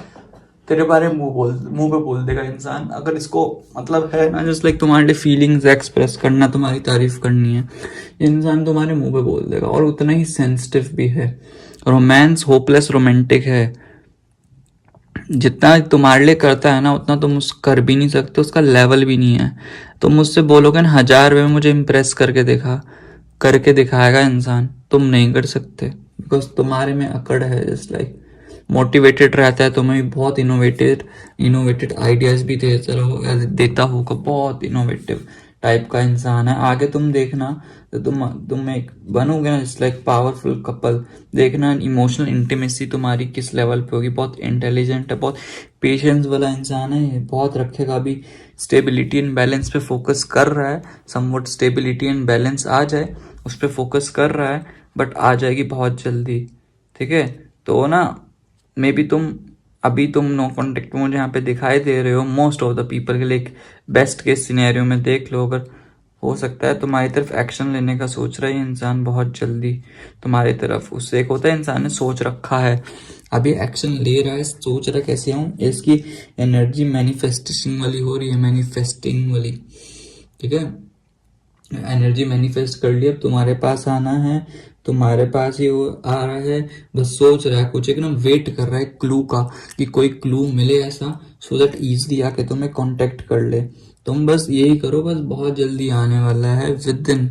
तेरे बारे में मुंह पे बोल देगा इंसान। अगर इसको मतलब है ना जस्ट लाइक तुम्हारे फीलिंग्स एक्सप्रेस करना, तुम्हारी तारीफ करनी है, इंसान तुम्हारे मुंह पे बोल देगा। और उतना ही सेंसिटिव भी है। रोमांस होपलेस रोमांटिक है, जितना तुम्हारे लिए करता है ना उतना तुम उस कर भी नहीं सकते, उसका लेवल भी नहीं है। तुम मुझसे बोलोगे ना 1000 में मुझे इम्प्रेस करके दिखाएगा इंसान, तुम नहीं कर सकते, बिकॉज तुम्हारे में अकड़ है। जस्ट लाइक मोटिवेटेड रहता है, तुम्हें भी बहुत इनोवेटेड आइडियाज भी देता होगा, बहुत इनोवेटिव टाइप का इंसान है। आगे तुम देखना तो तुम एक बनोगे ना जस्ट लाइक पावरफुल कपल। देखना इमोशनल इंटीमेसी तुम्हारी किस लेवल पे होगी। बहुत इंटेलिजेंट है, बहुत पेशेंस वाला इंसान है ये, बहुत रखेगा। अभी स्टेबिलिटी एंड बैलेंस पे फोकस कर रहा है, समवट स्टेबिलिटी एंड बैलेंस आ जाए उस पर फोकस कर रहा है, बट आ जाएगी बहुत जल्दी। ठीक है, तो ना मे बी तुम नो कॉन्टेक्ट मुझे यहाँ पे दिखाई दे रहे हो मोस्ट ऑफ द पीपल के लिए। एक बेस्ट केस सिनेरियो में देख लो, अगर हो सकता है तुम्हारी तरफ एक्शन लेने का सोच रहा है इंसान बहुत जल्दी तुम्हारी तरफ। उससे एक होता है इंसान ने सोच रखा है, अभी एक्शन ले रहा है, सोच रहा है कैसे आऊं। इसकी एनर्जी मैनिफेस्टेशन वाली हो रही है, मैनिफेस्टिंग वाली। ठीक है, एनर्जी मैनिफेस्ट कर लिया, अब तुम्हारे पास आना है, तुम्हारे पास ही वो आ रहा है। बस सोच रहा है कुछ, एकदम वेट कर रहा है क्लू का, कि कोई क्लू मिले ऐसा सो दैट इजली आके तुम्हें कांटेक्ट कर ले। तुम बस यही करो, बस बहुत जल्दी आने वाला है विद इन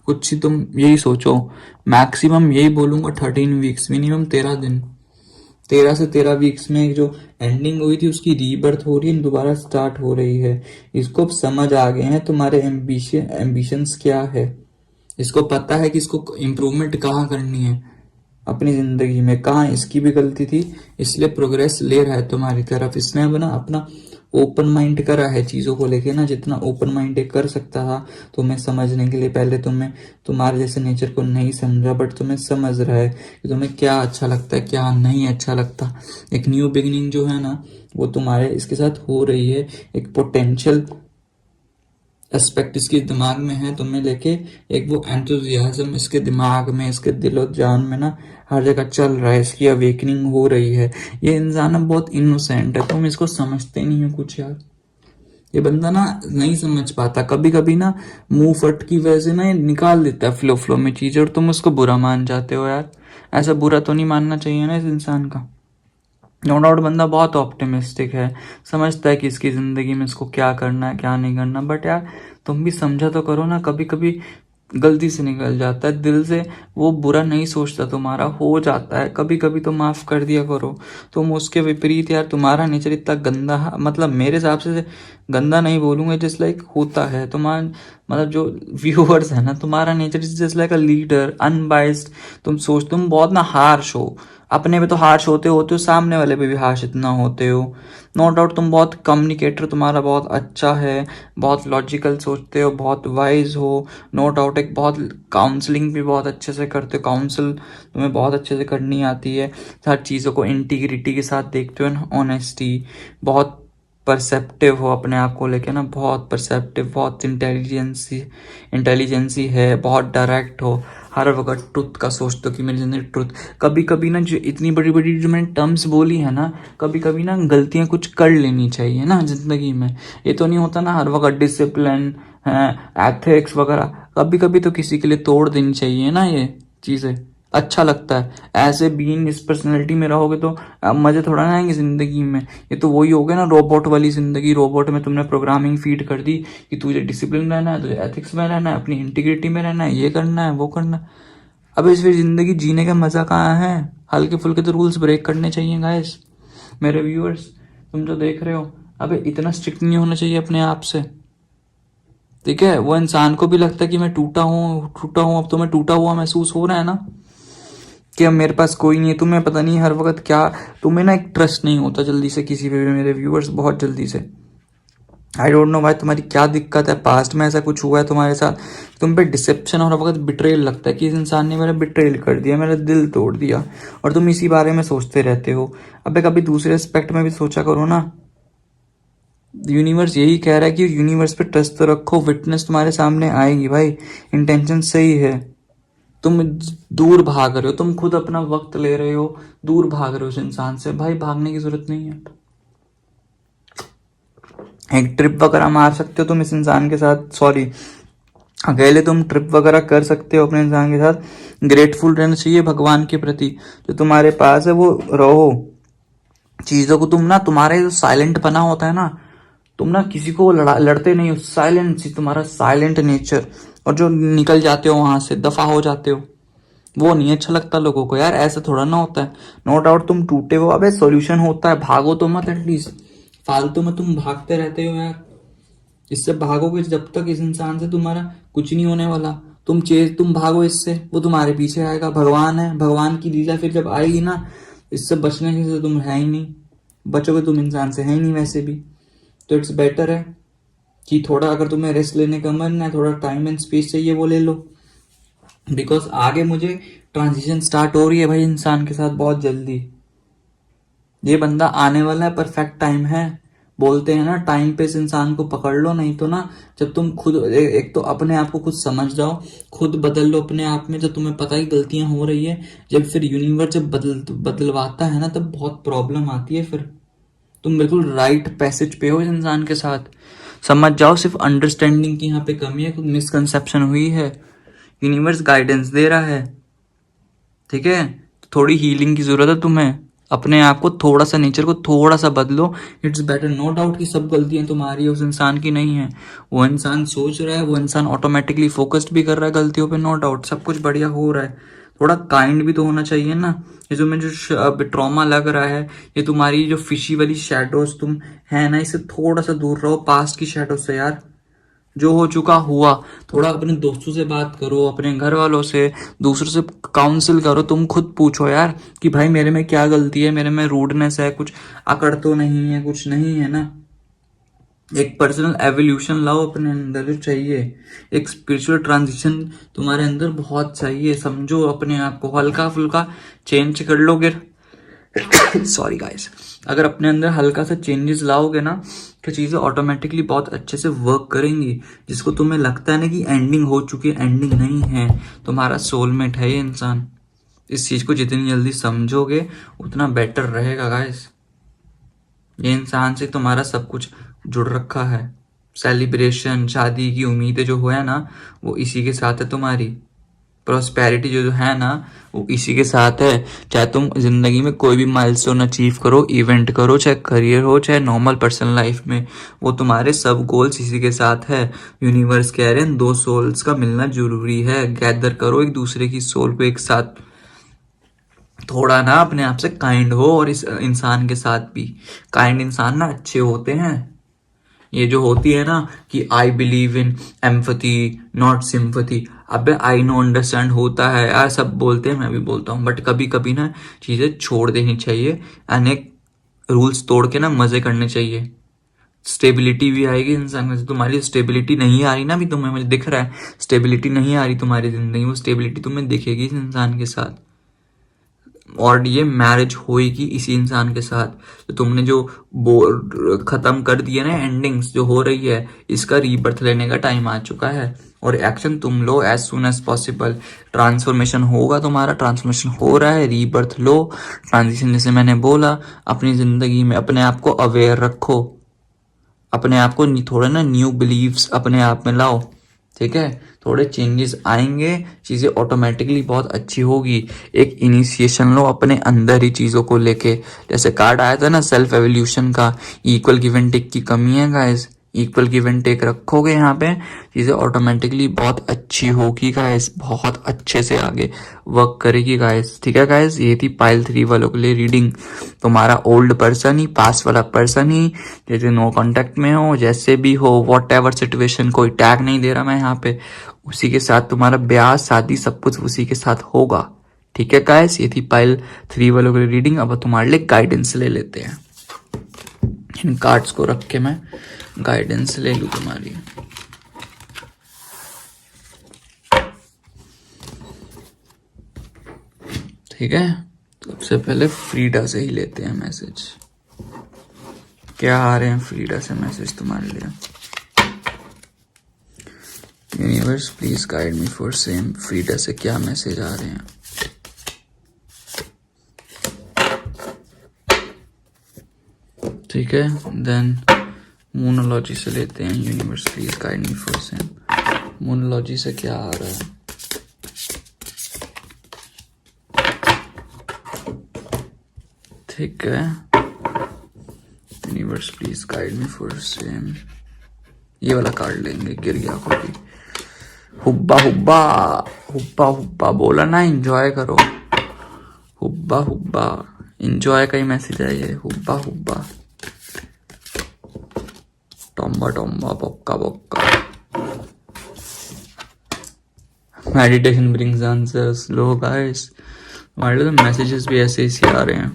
कुछ ही, तुम यही सोचो। मैक्सिमम यही बोलूंगा 13 वीक्स, मिनिमम 13 दिन, 13 से 13 वीक्स में जो एंडिंग हुई थी उसकी रीबर्थ हो रही है, दोबारा स्टार्ट हो रही है। इसको समझ आ गए हैं तुम्हारे एम्बिशंस क्या है, इसको पता है कि इसको इम्प्रूवमेंट कहाँ करनी है अपनी जिंदगी में, कहाँ इसकी भी गलती थी, इसलिए प्रोग्रेस ले रहा है तुम्हारी तरफ। इसने अपना ओपन माइंड करा है चीज़ों को लेके ना, जितना ओपन माइंड कर सकता था तुम्हें समझने के लिए। पहले तुम्हारे जैसे नेचर को नहीं समझा, बट तुम्हें समझ रहा है कि तुम्हें क्या अच्छा लगता है क्या नहीं अच्छा लगता। एक न्यू बिगिनिंग जो है ना वो तुम्हारे इसके साथ हो रही है। एक पोटेंशियल एस्पेक्ट इसके दिमाग में है तुम्हें लेके, एक वो एंथुजियाज्म इसके दिमाग में, इसके दिलो जान में ना हर जगह चल रहा है, इसकी अवेकनिंग हो रही है। ये इंसान बहुत इनोसेंट है, तुम इसको समझते नहीं हो कुछ यार। ये बंदा ना नहीं समझ पाता, कभी कभी ना मुंह फट की वजह से ना ये निकाल देता है फ्लो में चीजें, और तुम उसको बुरा मान जाते हो यार। ऐसा बुरा तो नहीं मानना चाहिए ना इस इंसान का। नो डाउट बंदा बहुत ऑप्टिमिस्टिक है, समझता है कि इसकी ज़िंदगी में इसको क्या करना है क्या नहीं करना, बट यार तुम भी समझा तो करो ना। कभी कभी गलती से निकल जाता है दिल से, वो बुरा नहीं सोचता, तुम्हारा हो जाता है कभी कभी, तो माफ़ कर दिया करो। तुम उसके विपरीत यार, तुम्हारा नेचर इतना गंदा, मतलब मेरे हिसाब से गंदा नहीं बोलूँगा, जस्ट लाइक होता है तुम्हारा, मतलब जो व्यूअर्स है ना, तुम्हारा nature is just like a leader unbiased. तुम बहुत ना हार्श हो, अपने पे तो हार्श होते हो, सामने वाले पे भी हार्श इतना होते हो। नो डाउट तुम बहुत कम्युनिकेटर तुम्हारा बहुत अच्छा है, बहुत लॉजिकल सोचते हो, बहुत वाइज हो। नो डाउट एक बहुत काउंसलिंग भी बहुत अच्छे से करते हो, काउंसल तुम्हें बहुत अच्छे से करनी आती है। हर चीज़ों को इंटीग्रिटी के साथ देखते हो, ऑनेस्टी, बहुत परसेप्टिव हो अपने आप को लेके ना, बहुत परसेप्टिव, बहुत इंटेलिजेंसी है, बहुत डायरेक्ट हो, हर वक्त ट्रुथ का सोचते हो कि मेरी जिंदगी ट्रुथ। कभी कभी ना जो इतनी बड़ी बड़ी जो मैंने टर्म्स बोली है ना, कभी कभी ना गलतियां कुछ कर लेनी चाहिए ना जिंदगी में। ये तो नहीं होता ना हर वक्त डिसिप्लिन है, एथिक्स वगैरह, कभी कभी तो किसी के लिए तोड़ देनी चाहिए ना ये चीज़ें। अच्छा लगता है। ऐसे बीइंग इस पर्सनैलिटी में रहोगे तो मजे थोड़ा ना आएंगे जिंदगी में। ये तो वही हो गया ना रोबोट वाली जिंदगी। रोबोट में तुमने प्रोग्रामिंग फीड कर दी कि तुझे डिसिप्लिन रहना है, तुझे एथिक्स में रहना है, अपनी इंटीग्रिटी में रहना है, ये करना है, वो करना है। अब इस फिर जिंदगी जीने का मजा कहाँ है? हल्के फुल्के तो रूल्स ब्रेक करने चाहिए गाइस। मेरे व्यूअर्स, तुम जो देख रहे हो, अबे इतना स्ट्रिक्ट नहीं होना चाहिए अपने आप से। ठीक है, वो इंसान को भी लगता है कि मैं टूटा हूँ। अब तुम्हें टूटा हुआ महसूस हो रहा है ना, कि अब मेरे पास कोई नहीं है। तुम्हें पता नहीं हर वक्त क्या, तुम्हें ना एक ट्रस्ट नहीं होता जल्दी से किसी पे भी मेरे व्यूअर्स, बहुत जल्दी से। आई डोंट नो भाई तुम्हारी क्या दिक्कत है, पास्ट में ऐसा कुछ हुआ है तुम्हारे साथ, तुम पे डिसेप्शन और हर वक्त बिट्रेल लगता है कि इस इंसान ने मेरा बिट्रेल कर दिया, मेरा दिल तोड़ दिया, और तुम इसी बारे में सोचते रहते हो। अबे कभी दूसरे एस्पेक्ट में भी सोचा करो ना। यूनिवर्स यही कह रहा है कि यूनिवर्स पे ट्रस्ट तो रखो, विटनेस तुम्हारे सामने आएगी भाई। इंटेंशन सही है, तुम दूर भाग रहे हो, तुम खुद अपना वक्त ले रहे हो, दूर भाग रहे हो उस इंसान से। भाई भागने की जरूरत नहीं है। एक ट्रिप वगैरह मार सकते हो तुम इस इंसान के साथ, सॉरी अकेले तुम ट्रिप वगैरह कर सकते हो अपने इंसान के साथ। ग्रेटफुल रहना चाहिए भगवान के प्रति, जो तुम्हारे पास है वो रहो। चीजों को तुम ना, तुम्हारे जो साइलेंट पना होता है ना, तुम ना किसी को लड़ते नहीं हो, साइलेंट सी तुम्हारा साइलेंट नेचर, और जो निकल जाते हो वहां से, दफा हो जाते हो, वो नहीं अच्छा लगता लोगों को यार। ऐसा थोड़ा ना होता है। नो डाउट तुम टूटे हो, अबे सॉल्यूशन होता है, भागो तो मत एटलीस्ट। फालतू में तुम भागते रहते हो यार। इससे भागोगे जब तक इस इंसान से तुम्हारा कुछ नहीं होने वाला। तुम भागो इससे, वो तुम्हारे पीछे आएगा। भगवान है, भगवान की लीला फिर जब आएगी ना, इससे बचने के से तुम है ही नहीं, बचोगे तुम इंसान से है ही नहीं वैसे भी। तो इट्स बेटर है कि थोड़ा, अगर तुम्हें रेस्ट लेने का मन है, थोड़ा टाइम एंड स्पेस चाहिए, वो ले लो। बिकॉज आगे मुझे ट्रांजिशन स्टार्ट हो रही है भाई इंसान के साथ बहुत जल्दी। ये बंदा आने वाला है, परफेक्ट टाइम है। बोलते हैं ना टाइम पे इस इंसान को पकड़ लो, नहीं तो ना जब तुम खुद एक तो अपने आप को खुद समझ जाओ, खुद बदल लो अपने आप में, जब तुम्हें पता ही गलतियां हो रही है, जब फिर यूनिवर्स जब बदलवाता है ना, तब बहुत प्रॉब्लम आती है। फिर तुम बिल्कुल राइट पैसेज पे हो इस इंसान के साथ। समझ जाओ, सिर्फ अंडरस्टैंडिंग की यहाँ पे कमी है, कुछ मिसकंसेप्शन हुई है, यूनिवर्स गाइडेंस दे रहा है। ठीक है, थोड़ी हीलिंग की जरूरत है तुम्हें। अपने आप को थोड़ा सा, नेचर को थोड़ा सा बदलो, इट्स बेटर। नो डाउट कि सब गलतियां तुम्हारी है, उस इंसान की नहीं है। वो इंसान सोच रहा है, वो इंसान ऑटोमेटिकली फोकस्ड भी कर रहा है गलतियों पे, नो डाउट सब कुछ बढ़िया हो रहा है। थोड़ा काइंड भी तो होना चाहिए ना। ये जो मुझे ट्रॉमा लग रहा है, ये तुम्हारी जो फिशी वाली शेडोज तुम है ना, इससे थोड़ा सा दूर रहो, पास्ट की शेडो से यार। जो हो चुका हुआ, थोड़ा अपने दोस्तों से बात करो, अपने घर वालों से, दूसरों से काउंसिल करो। तुम खुद पूछो यार कि भाई मेरे में क्या गलती है, मेरे में रूडनेस है, कुछ अकड़ तो नहीं है, कुछ नहीं है ना। एक पर्सनल एवोल्यूशन लाओ अपने अंदर जो चाहिए, एक स्पिरिचुअल ट्रांजिशन तुम्हारे अंदर बहुत चाहिए। समझो अपने आप को, हल्का फुल्का चेंज कर लोगे सॉरी गाइस, अगर अपने अंदर हल्का सा चेंजेस लाओगे ना, तो चीज़ें ऑटोमेटिकली बहुत अच्छे से वर्क करेंगी। जिसको तुम्हें लगता है ना कि एंडिंग हो चुकी है, एंडिंग नहीं है। तुम्हारा सोलमेट है ये इंसान। इस चीज़ को जितनी जल्दी समझोगे उतना बेटर रहेगा गाइस। ये इंसान से तुम्हारा सब कुछ जुड़ रखा है। सेलिब्रेशन, शादी की उम्मीदें जो है ना, वो इसी के साथ है तुम्हारी। प्रोस्पेरिटी जो है ना, वो इसी के साथ है। चाहे तुम जिंदगी में कोई भी माइलस्टोन अचीव करो, इवेंट करो, चाहे करियर हो, चाहे नॉर्मल पर्सनल लाइफ में, वो तुम्हारे सब गोल्स इसी के साथ है। यूनिवर्स कह रहे हैं दो सोल्स का मिलना जरूरी है, गैदर करो एक दूसरे की सोल को एक साथ। थोड़ा ना अपने आप से काइंड हो, और इस इंसान के साथ भी काइंड इंसान ना अच्छे होते हैं। ये जो होती है ना कि I believe in empathy not sympathy, अबे आई नो अंडरस्टैंड होता है यार, सब बोलते हैं, मैं भी बोलता हूँ, बट कभी कभी ना चीजें छोड़ देनी चाहिए, अनेक रूल्स तोड़ के ना मजे करने चाहिए। स्टेबिलिटी भी आएगी इंसान में। तुम्हारी स्टेबिलिटी नहीं आ रही ना, अभी तुम्हें मुझे दिख रहा है स्टेबिलिटी नहीं आ रही तुम्हारी जिंदगी में, वो स्टेबिलिटी तुम्हें दिखेगी इस इंसान के साथ। और ये मैरिज होएगी इसी इंसान के साथ। तो तुमने जो खत्म कर दिया ना, एंडिंग्स जो हो रही है, इसका रीबर्थ लेने का टाइम आ चुका है, और एक्शन तुम लो as soon as possible. Transformation होगा तुम्हारा, ट्रांसफॉर्मेशन हो रहा है, रीबर्थ लो। ट्रांजिशन जैसे मैंने बोला, अपनी जिंदगी में अपने आप को अवेयर रखो, अपने आप को थोड़ा ना न्यू बिलीव्स अपने आप में लाओ। ठीक है, थोड़े चेंजेस आएंगे, चीज़ें ऑटोमेटिकली बहुत अच्छी होगी। एक इनिशिएशन लो अपने अंदर ही चीज़ों को लेके। जैसे कार्ड आया था ना सेल्फ एवोल्यूशन का, इक्वल गिव एंड टेक की कमी है guys, equal give and take रखोगे यहाँ पे, चीज़ें ऑटोमेटिकली बहुत अच्छी होगी गाइस, बहुत अच्छे से आगे वर्क करेगी गाइस। ठीक है गाइस, ये थी पाइल 3 वालों के लिए रीडिंग। तुम्हारा ओल्ड पर्सन ही, पास वाला पर्सन ही, जैसे नो कांटेक्ट में हो, जैसे भी हो, वॉट एवर सिचुएशन, कोई टैग नहीं दे रहा मैं यहाँ पे, उसी के साथ तुम्हारा ब्याह शादी सब कुछ उसी के साथ होगा। ठीक है गाइस, ये थी पाइल 3 वालों के लिए रीडिंग। अब तुम्हारे लिए गाइडेंस ले लेते हैं। इन कार्ड्स को रख के मैं गाइडेंस ले लूं तुम्हारी। ठीक है, सबसे पहले फ्रीडा से ही लेते हैं मैसेज। क्या आ रहे हैं फ्रीडा से मैसेज तुम्हारे लिए? Universe please guide me for same. Frida से क्या मैसेज आ रहे हैं? ठीक है, देन मोनोलॉजी से लेते हैं। Universe please guide me for same. Numerology से क्या आ रहा है? ठीक है, universe please guide me for same. ये वाला कार्ड लेंगे, गिर गया कोई। हुब्बा हुब्बा, हुब्बा हुब्बा बोला ना, एंजॉय करो। हुब्बा हुब्बा, एंजॉय का ही मैसेज है ये। हुब्बा हुब्बा, टोम्बा टोम्बा, बक्का बक्का। Meditation brings answers. लो गाइस, हमारे तो मैसेजेस भी ऐसे ही आ रहे हैं।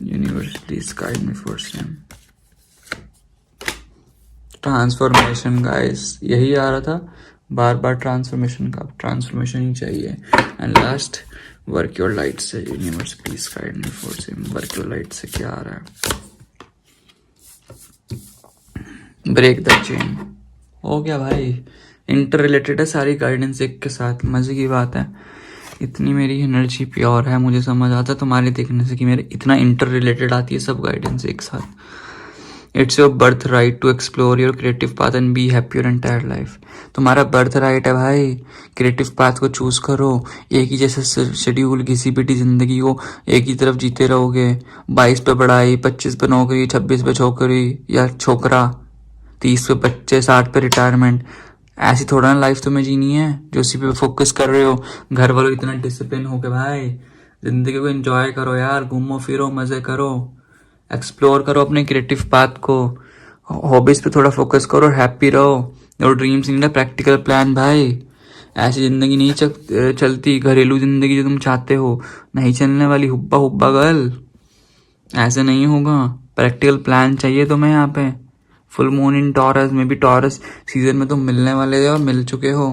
Universe please guide me for same. Transformation guys, यही आ रहा था बार बार, ट्रांसफॉर्मेशन का। ट्रांसफॉर्मेशन ही चाहिए। And last work your light से। Universe please guide me for same. Work your light से क्या आ रहा है? Break the chain. हो गया भाई, इंटर रिलेटेड है सारी गाइडेंस एक के साथ। मजे की बात है, इतनी मेरी एनर्जी प्योर है, मुझे समझ आता है तुम्हारे देखने से कि मेरे इतना इंटर रिलेटेड आती है सब गाइडेंस एक साथ। It's your birthright to explore your creative path and be happy your entire life. तुम्हारा बर्थ राइट है भाई, क्रिएटिव पाथ को चूज करो। एक ही जैसे शेड्यूल घिसी पिटी जिंदगी को एक ही तरफ जीते रहोगे। 22 पे पढ़ाई, 25 पे नौकरी, 26 पे छोकरी या छोकरा, 30 पे बच्चे, 60 पे रिटायरमेंट। ऐसी थोड़ा ना लाइफ तुम्हें जीनी है जो उसी पे फोकस कर रहे हो। घर वालों इतना डिसिप्लिन हो के भाई, जिंदगी को एंजॉय करो यार, घूमो फिरो, मजे करो, एक्सप्लोर करो अपने क्रिएटिव पाथ को, हॉबीज पे थोड़ा फोकस करो, हैप्पी रहो। Your dreams need a practical plan भाई। ऐसी जिंदगी नहीं चलती, घरेलू जिंदगी जो तुम चाहते हो नहीं चलने वाली। हुब्बा हुब्बा गर्ल, ऐसे नहीं होगा। प्रैक्टिकल प्लान चाहिए तुम्हें यहाँ पे। फुल मून इन टॉरस में भी, टॉरस सीजन में तुम मिलने वाले थे और मिल चुके हो।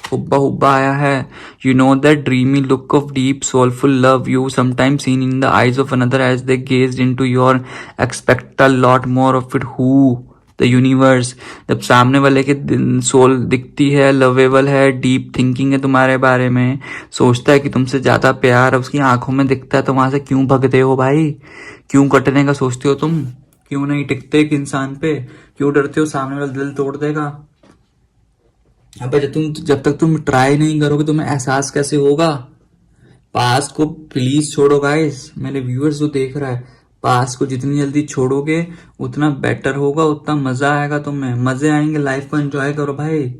हुब्बा हुब्बा आया है। You know that dreamy look of deep soulful love you sometimes seen in the eyes of another as they gazed into your, expect a lot more of it. Who the universe, जब सामने वाले के soul दिखती है, lovable है, deep thinking है तुम्हारे बारे में, सोचता है कि तुमसे ज्यादा प्यार उसकी आंखों में दिखता है, तो वहां से क्यों भगते हो भाई? क्यों कटने का सोचते हो तुम? क्यों नहीं टिकते एक इंसान पे? क्यों डरते हो सामने वाला दिल तोड़ देगा? अबे जब तक तुम ट्राई नहीं करोगे तुम्हें एहसास कैसे होगा? पास को प्लीज छोड़ो गाइस, मेरे व्यूअर्स जो देख रहा है, पास को जितनी जल्दी छोड़ोगे उतना बेटर होगा, उतना मजा आएगा तुम्हें, मजे आएंगे, लाइफ को एंजॉय करो भाई।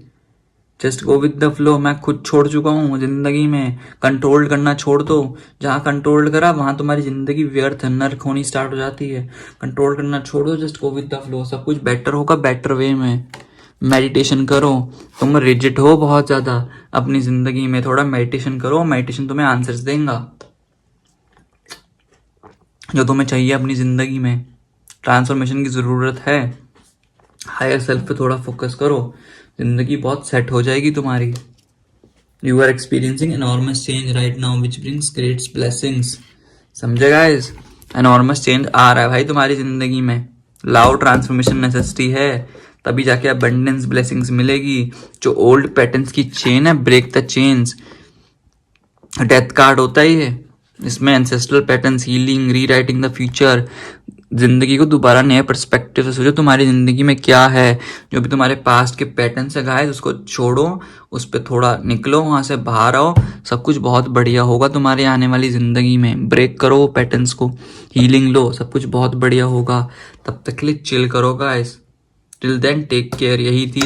Just go with the flow. मैं खुद छोड़ चुका हूँ जिंदगी में, कंट्रोल करना छोड़ दो। जहाँ कंट्रोल करा वहां तुम्हारी जिंदगी व्यर्थ नर्क होनी स्टार्ट हो जाती है। कंट्रोल करना छोड़ दो, just go with the flow, सब कुछ बेटर होगा, बेटर वे में। मेडिटेशन करो, तुम रिजिड हो बहुत ज्यादा अपनी जिंदगी में, थोड़ा मेडिटेशन करो, मेडिटेशन तुम्हें आंसर्स देगा जो तुम्हें चाहिए अपनी जिंदगी में। ट्रांसफॉर्मेशन की जरूरत है, हायर सेल्फ पे थोड़ा फोकस करो, जिंदगी बहुत सेट हो जाएगी तुम्हारी। You are experiencing enormous change right now which brings great blessings. समझे गाइस? एनॉर्मस चेंज आ रहा है भाई तुम्हारी जिंदगी में। लाओ, ट्रांसफॉर्मेशन नेसेसिटी है, तभी जाके अबंडेंस ब्लेसिंग्स मिलेगी। जो ओल्ड पैटर्न्स की चेन है, break the chains. Death card होता ही है इसमें, ancestral patterns, healing, rewriting the future, ज़िंदगी को दोबारा नए पर्सपेक्टिव से सोचो, तुम्हारी ज़िंदगी में क्या है, जो भी तुम्हारे पास्ट के पैटर्न से गाइस उसको छोड़ो, उस पर थोड़ा निकलो, वहाँ से बाहर आओ, सब कुछ बहुत बढ़िया होगा तुम्हारे आने वाली ज़िंदगी में। ब्रेक करो वो पैटर्न्स को, हीलिंग लो, सब कुछ बहुत बढ़िया होगा। तब तक के लिए चिल करो guys. Till then take care. यही थी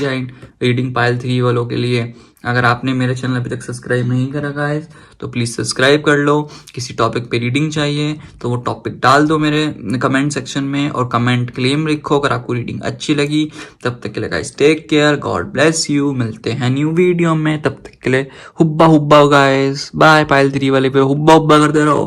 रीडिंग पाइल 3 वालों के लिए। अगर आपने मेरे चैनल अभी तक सब्सक्राइब नहीं करा गाइस तो प्लीज़ सब्सक्राइब कर लो। किसी टॉपिक पे रीडिंग चाहिए तो वो टॉपिक डाल दो मेरे कमेंट सेक्शन में, और कमेंट क्लेम लिखो अगर आपको रीडिंग अच्छी लगी। तब तक के लिए guys take care, God bless you. मिलते हैं न्यू वीडियो में, तब तक के लिए hubba hubba guys. Bye. Pile 3 वाले पे हुब्बा हुब्बा करते रहो।